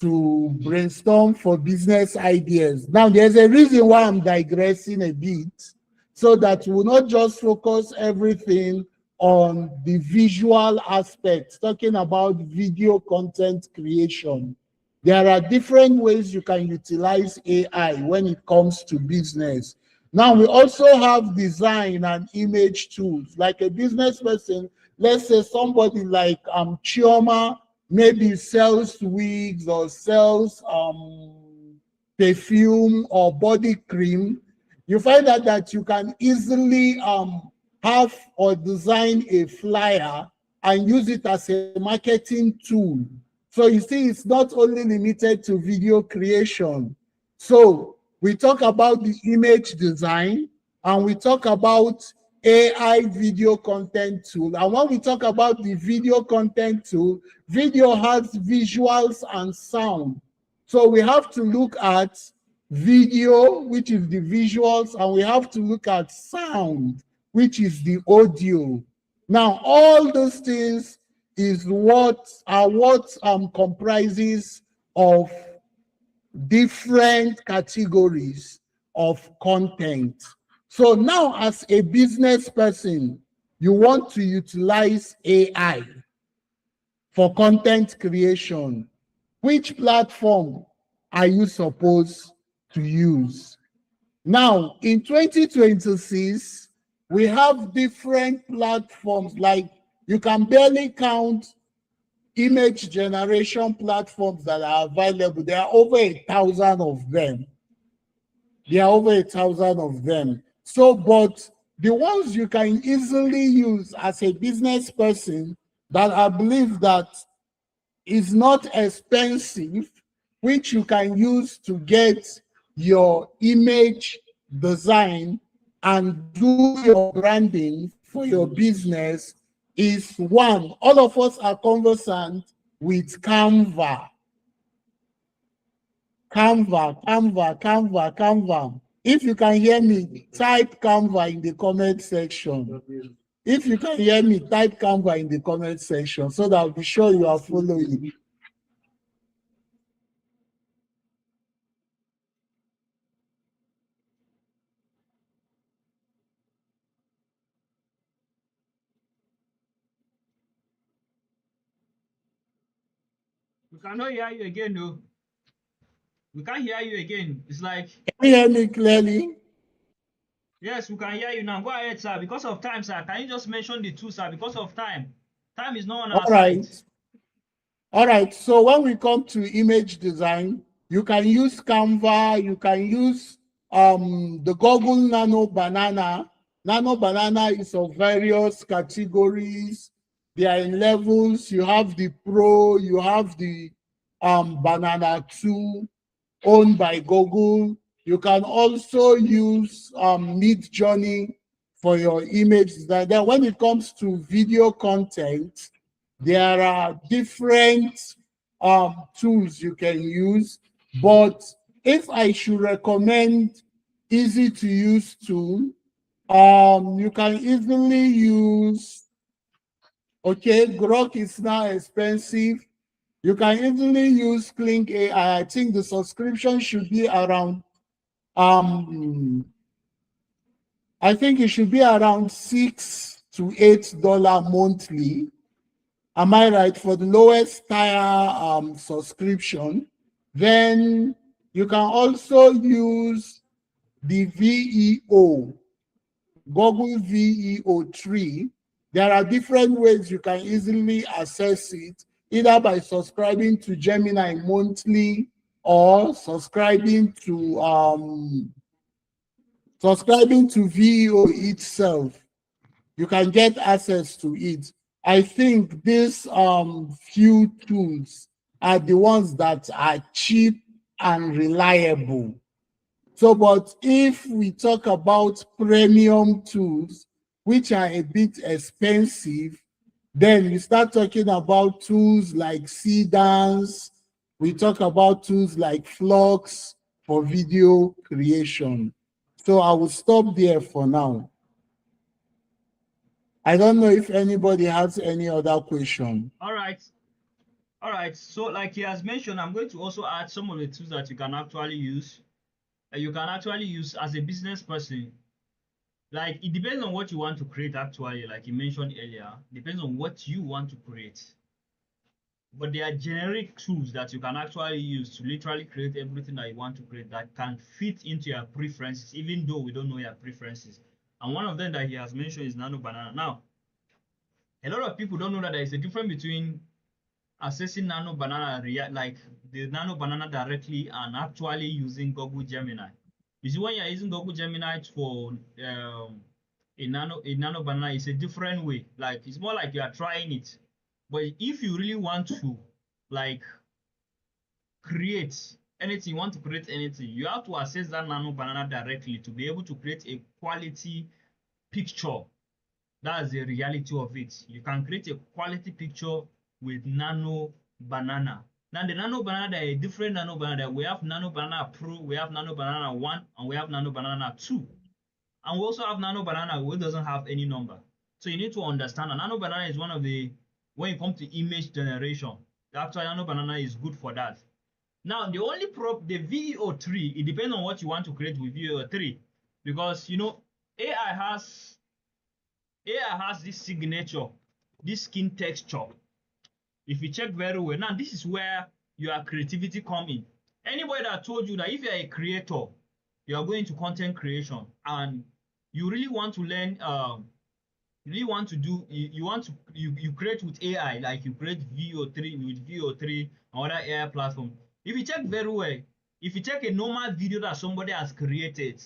to brainstorm for business ideas. Now, there's a reason why I'm digressing a bit, so that we'll not just focus everything on the visual aspect, talking about video content creation. There are different ways you can utilize AI when it comes to business. Now we also have design and image tools. Like a business person, let's say somebody like Chioma maybe sells wigs or sells perfume or body cream. You find out that you can easily have or design a flyer and use it as a marketing tool. So you see, it's not only limited to video creation. So we talk about the image design and we talk about AI video content tool. And when we talk about the video content tool, video has visuals and sound. So we have to look at video, which is the visuals, and we have to look at sound, which is the audio. Now, all those things is what comprises of different categories of content. So now, as a business person, you want to utilize AI for content creation. Which platform are you supposed to use? Now, in 2026, we have different platforms, like you can barely count image generation platforms that are available. There are over 1,000 of them. There are over 1,000 of them. So, but the ones you can easily use as a business person that I believe that is not expensive, which you can use to get your image design and do your branding for your business, is one. All of us are conversant with Canva. Canva. If you can hear me, type Canva in the comment section. If you can hear me, type Canva in the comment section so that I'll be sure you are following. We cannot hear you again, though. We can't hear you again. It's like, Can you hear me clearly? yes, we can hear you now. Go ahead, sir. Because of time, sir. Can you just mention the two, sir? Because of time. Time is not on our All right. side. All right. So when we come to image design, you can use Canva, you can use the Google Nano Banana. Nano Banana is of various categories. They are in levels. You have the Pro, you have the Banana 2 owned by Google. You can also use Midjourney for your image design. Then when it comes to video content, there are different tools you can use, but if I should recommend easy to use tool, you can easily use, okay, Grok is now expensive. You can easily use Clink AI. I think the subscription should be around, I think it should be around $6 to $8 monthly. Am I right? For the lowest tier subscription. Then you can also use the VEO, Google VEO 3. There are different ways you can easily access it, either by subscribing to Gemini monthly or subscribing to VEO itself. You can get access to it. I think these few tools are the ones that are cheap and reliable. So, but if we talk about premium tools, which are a bit expensive, then we start talking about tools like Cdance. We talk about tools like Flux for video creation. So I will stop there for now. I don't know if anybody has any other question. All right. All right. So, like he has mentioned, I'm going to also add some of the tools that you can actually use. You can actually use as a business person. Like, it depends on what you want to create, actually, like you mentioned earlier. Depends on what you want to create. but they are generic tools that you can actually use to literally create everything that you want to create that can fit into your preferences, even though we don't know your preferences. And one of them that he has mentioned is Nano Banana. Now, a lot of people don't know that there is a difference between accessing Nano Banana, like the Nano Banana directly, and actually using Google Gemini. You see, when you're using Google Gemini for a Nano Banana, it's a different way. Like, it's more like you are trying it. But if you really want to, like, create anything, you want to create anything, you have to access that Nano Banana directly to be able to create a quality picture. That's the reality of it. You can create a quality picture with Nano Banana. Now, the Nano Banana, there are different Nano Banana. We have Nano Banana Pro, we have Nano Banana 1, and we have Nano Banana 2. And we also have Nano Banana which doesn't have any number. So you need to understand that Nano Banana is one of the, when it comes to image generation, actually Nano Banana is good for that. Now, the only the VEO3, it depends on what you want to create with VEO3. Because, you know, AI has this signature, this skin texture. If you check very well, now this is where your creativity comes in. Anybody that told you that if you're a creator, you are going to content creation and you really want to learn, you create with AI, like you create VO3 and other AI platform. If you check very well, if you check a normal video that somebody has created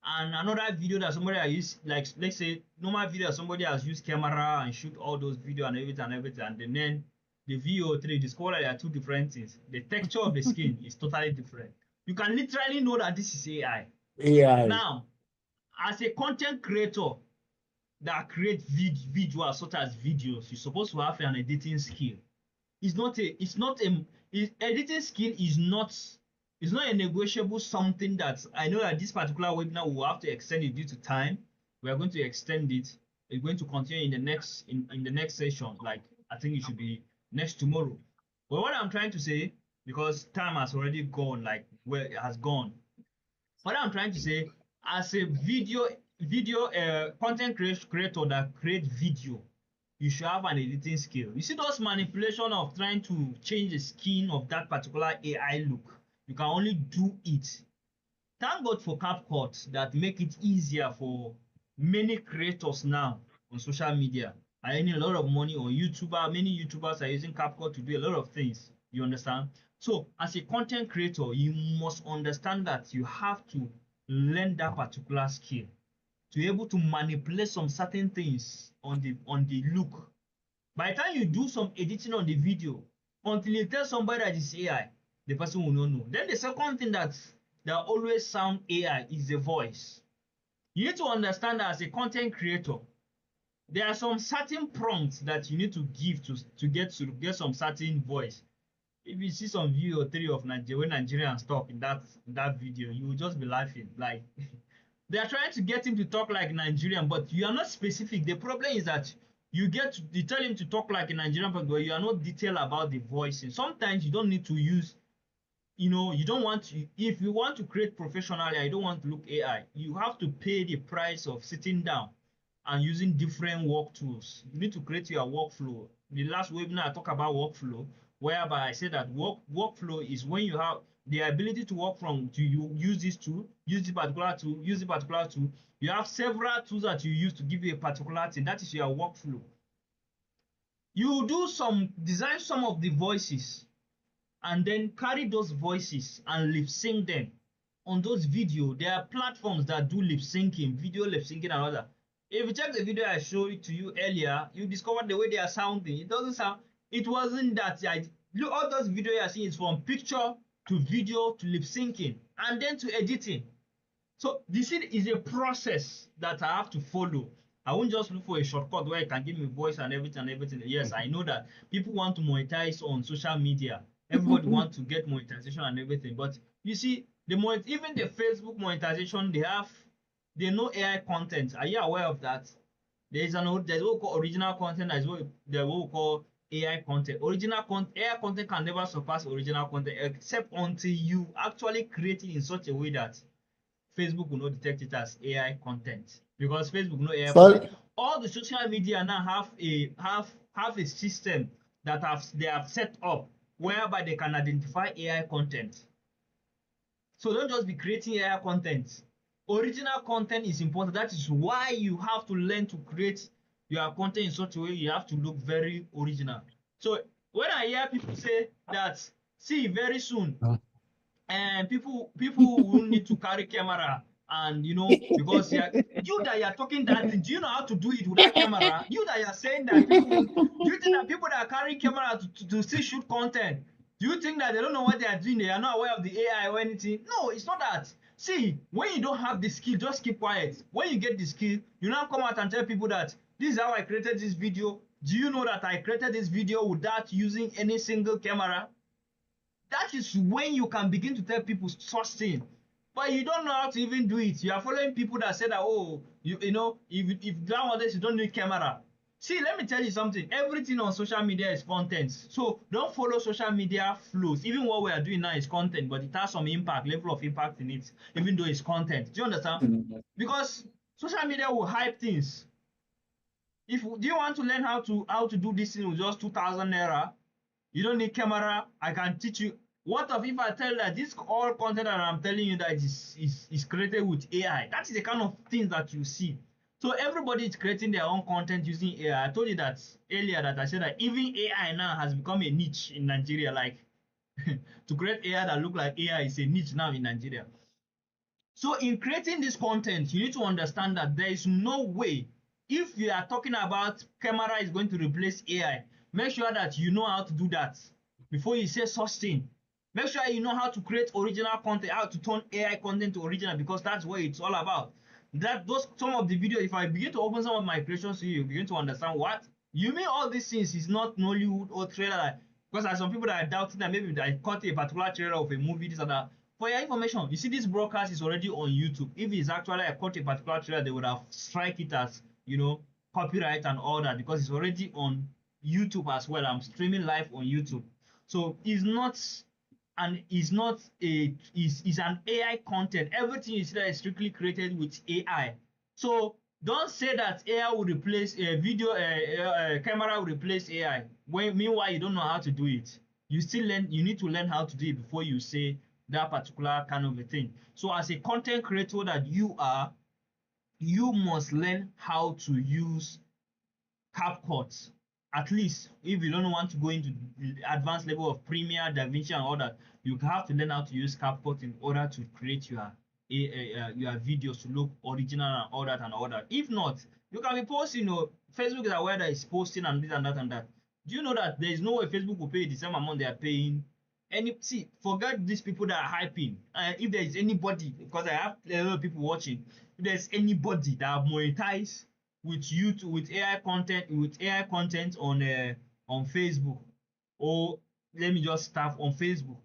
and another video that somebody has used, like let's say normal video that somebody has used camera and shoot all those video and everything, and then the VO3 discover that there are two different things. The texture of the skin is totally different. You can literally know that this is AI. Now, as a content creator that creates visuals such as videos, you're supposed to have an editing skill. Editing skill is not a negotiable something that I know that this particular webinar will have to extend it due to time. We are going to extend it. We're going to continue in the next session. Like, I think it should be next tomorrow. But what I'm trying to say, because time has already gone, like where it has gone. What I'm trying to say, as a video content creator that creates video, you should have an editing skill. You see those manipulation of trying to change the skin of that particular AI look, you can only do it. Thank God for CapCut that make it easier for many creators now on social media. I earn a lot of money on YouTuber. Many YouTubers are using CapCut to do a lot of things. You understand? So as a content creator, you must understand that you have to learn that particular skill to be able to manipulate some certain things on the look. By the time you do some editing on the video, until you tell somebody that it's AI, the person will not know. Then the second thing that always sound AI is the voice. You need to understand that as a content creator, there are some certain prompts that you need to give to get some certain voice. If you see some video 3 of Nigerians talk in that video, you will just be laughing. Like they are trying to get him to talk like Nigerian, but you are not specific. The problem is that you tell him to talk like a Nigerian, but you are not detailed about the voicing. Sometimes you don't need to use, you don't want to, if you want to create professionally, I don't want to look AI. You have to pay the price of sitting down and using different work tools. You need to create your workflow. The last webinar I talked about workflow, whereby I said that workflow is when you have the ability to work from use this tool, use the particular tool, use the particular tool. You have several tools that you use to give you a particular thing. That is your workflow. You design some of the voices and then carry those voices and lip sync them on those videos. There are platforms that do lip syncing, video lip syncing and other. If you check the video I showed to you earlier, you discover the way they are sounding. It wasn't that. Look, all those videos you are seeing is from picture to video to lip syncing and then to editing. So this is a process that I have to follow. I won't just look for a shortcut where it can give me voice and everything. Yes, I know that people want to monetize on social media. Everybody wants to get monetization and everything. But you see, even the Facebook monetization, they know AI content. Are you aware of that? There's what we call original content, as well what we call AI content. AI content can never surpass original content except until you actually create it in such a way that Facebook will not detect it as AI content, because Facebook will not AI content. All the social media now have a system that they have set up whereby they can identify AI content. So don't just be creating AI content. Original content is important. That is why you have to learn to create your content in such a way you have to look very original. So when I hear people say that, see, very soon, and people will need to carry camera, and because you that you're talking that thing, do you know how to do it without camera? You that you're saying that do you think that people that are carrying camera to still shoot content, do you think that they don't know what they are doing? They are not aware of the AI or anything? No, it's not that. See, when you don't have the skill, just keep quiet. When you get the skill, you now come out and tell people that this is how I created this video. Do you know that I created this video without using any single camera? That is when you can begin to tell people such thing. But you don't know how to even do it. You are following people that say that, oh, you know, if nowadays you don't need camera. See, let me tell you something. Everything on social media is content. So don't follow social media flows. Even what we are doing now is content, but it has some impact, level of impact in it, even though it's content. Do you understand? Because social media will hype things. Do you want to learn how to do this thing with just 2,000 naira? You don't need camera. I can teach you. What if I tell that this all content that I'm telling you that is created with AI? That is the kind of things that you see. So everybody is creating their own content using AI. I told you that earlier that I said that even AI now has become a niche in Nigeria. Like to create AI that look like AI is a niche now in Nigeria. So in creating this content, you need to understand that there is no way, if you are talking about camera is going to replace AI, make sure that you know how to do that before you say such thing. Make sure you know how to create original content, how to turn AI content to original, because that's what it's all about. Some of the videos, if I begin to open some of my creations to you, begin to understand what you mean. All these things is not Nollywood or trailer, because there are some people that are doubting that maybe I caught a particular trailer of a movie, this or that. For your information, you see this broadcast is already on YouTube. If it's actually I caught a particular trailer, they would have strike it as, copyright and all that, because it's already on YouTube as well. I'm streaming live on YouTube. So it's an AI content. Everything you see that is strictly created with AI. So don't say that AI will replace camera will replace AI. Meanwhile you don't know how to do it. You need to learn how to do it before you say that particular kind of a thing. So as a content creator that you are, you must learn how to use CapCut. At least if you don't want to go into the advanced level of Premiere, DaVinci and all that, you have to learn how to use CapCut in order to create your videos to look original and all that and all that. If not, you can be posting, Facebook is aware that it's posting and this and that and that. Do you know that there is no way Facebook will pay the same amount they are paying? Forget these people that are hyping. If there is anybody, because I have a lot of people watching, if there's anybody that have monetized with YouTube with AI content on Facebook, or let me just start on Facebook,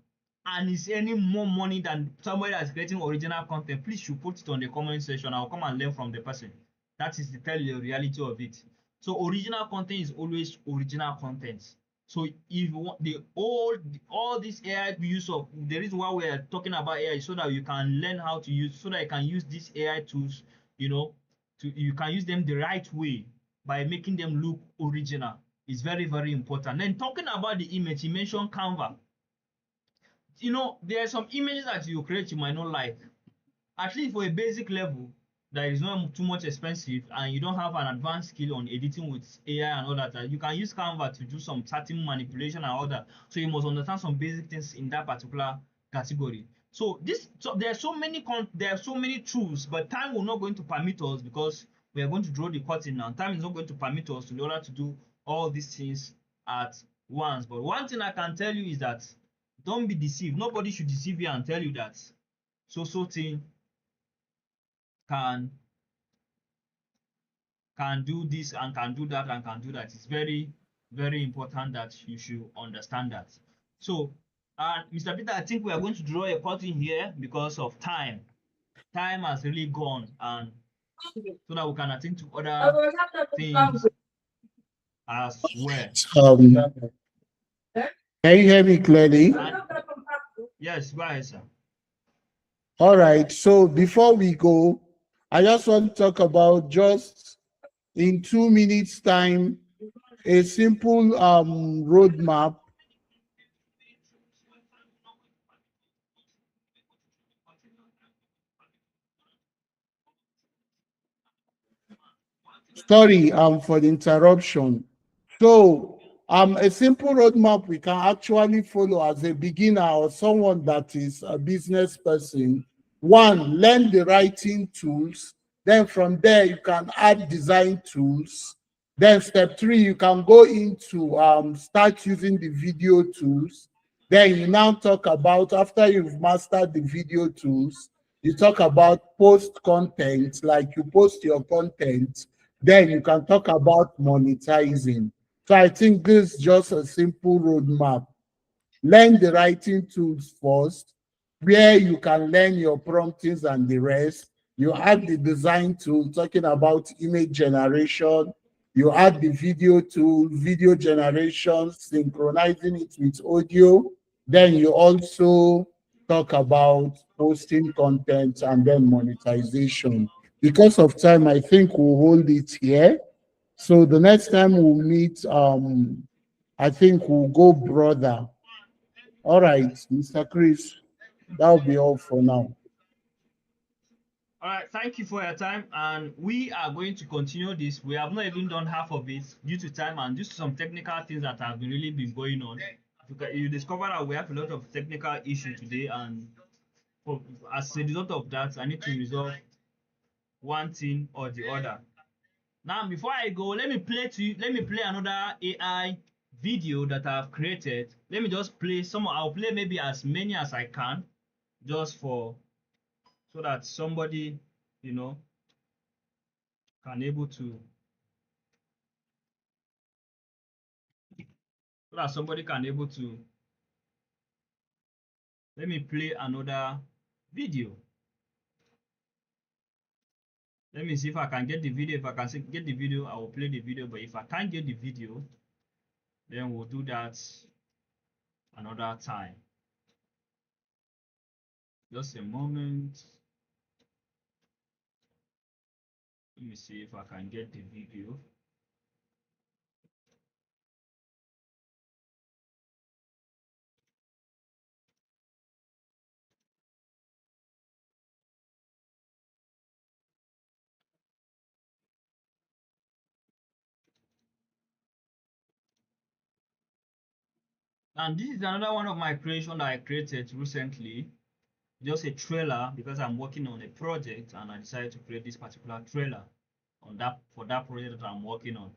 and is earning more money than somebody that's creating original content, please should put it on the comment section. I'll come and learn from the person. That is tell you the reality of it. So original content is always original content. So if you want all this AI use of, the reason why we are talking about AI is so that you can learn how to use, so that you can use these AI tools, you can use them the right way by making them look original. It's very, very important. Then talking about the image, you mentioned Canva. There are some images that you create you might not like. At least for a basic level, that is not too much expensive, and you don't have an advanced skill on editing with AI and all that, you can use Canva to do some certain manipulation and all that. So you must understand some basic things in that particular category. So there are so many tools, but time will not going to permit us, because we are going to draw the curtain now. Time is not going to permit us in order to do all these things at once. But one thing I can tell you is that don't be deceived. Nobody should deceive you and tell you that so thing can do this and can do that and can do that. It's very, very important that you should understand that. So, Mr. Peter, I think we are going to draw a curtain here because of time. Time has really gone, and so that we can attend to other things as well. Can you hear me clearly? Yes, go ahead, sir. All right. So before we go, I just want to talk about, just in 2 minutes time, a simple roadmap Sorry for the interruption. So a simple roadmap we can actually follow as a beginner or someone that is a business person. One, learn the writing tools. Then from there, you can add design tools. Then step three, you can go into start using the video tools. Then you now talk about, after you've mastered the video tools, you talk about post content, like you post your content, then you can talk about monetizing. So I think this is just a simple roadmap. Learn the writing tools first, where you can learn your promptings and the rest. You add the design tool, talking about image generation. You add the video tool, video generation, synchronizing it with audio. Then you also talk about posting content and then monetization. Because of time, I think we'll hold it here. So the next time we'll meet, I think we'll go broader. All right, Mr. Chris, that'll be all for now. All right, thank you for your time, and we are going to continue this. We have not even done half of it due to time and due to some technical things that have really been going on. You discover that we have a lot of technical issues today, and as a result of that, I need to resolve one thing or the other. Now, before I go, let me play another AI video that I've created. Let me just play some. I'll play maybe as many as I can, just for so that somebody, can able to so that somebody can able to let me play another video. Let me see if I can get the video. If I can get the video, I will play the video. But if I can't get the video, then we'll do that another time. Just a moment. Let me see if I can get the video. And this is another one of my creation that I created recently. Just a trailer, because I'm working on a project and I decided to create this particular trailer for that project that I'm working on.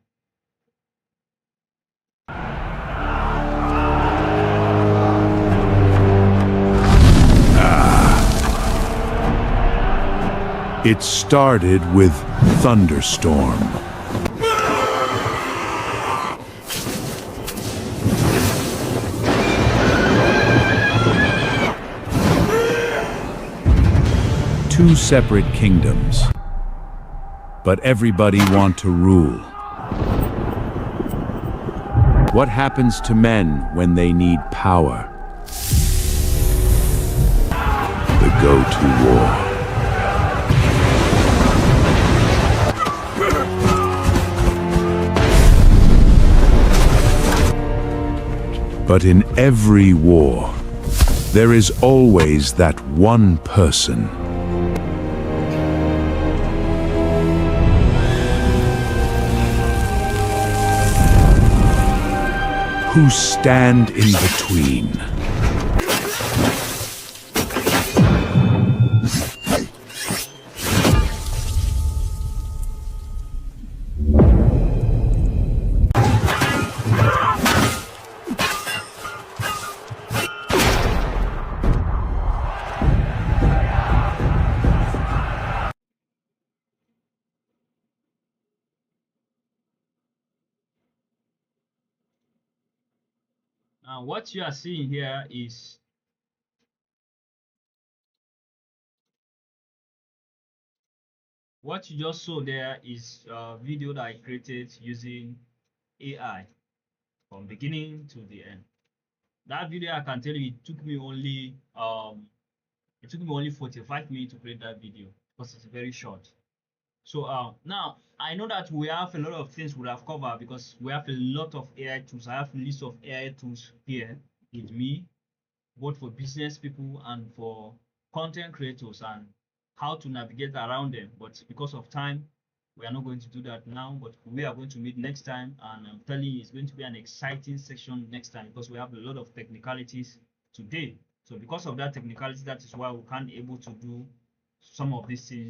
It started with thunderstorm. Two separate kingdoms, but everybody want to rule. What happens to men when they need power? They go to war. But in every war, there is always that one person who stand in between. Now, what you are seeing here is what you just saw there is a video that I created using AI from beginning to the end. That video, I can tell you, it took me only 45 minutes to create that video because it's very short. So now I know that we have a lot of things we have covered because we have a lot of AI tools. I have a list of AI tools here with me, both for business people and for content creators, and how to navigate around them. But because of time, we are not going to do that now, but we are going to meet next time. And I'm telling you, it's going to be an exciting section next time because we have a lot of technicalities today. So because of that technicality, that is why we can't able to do some of these things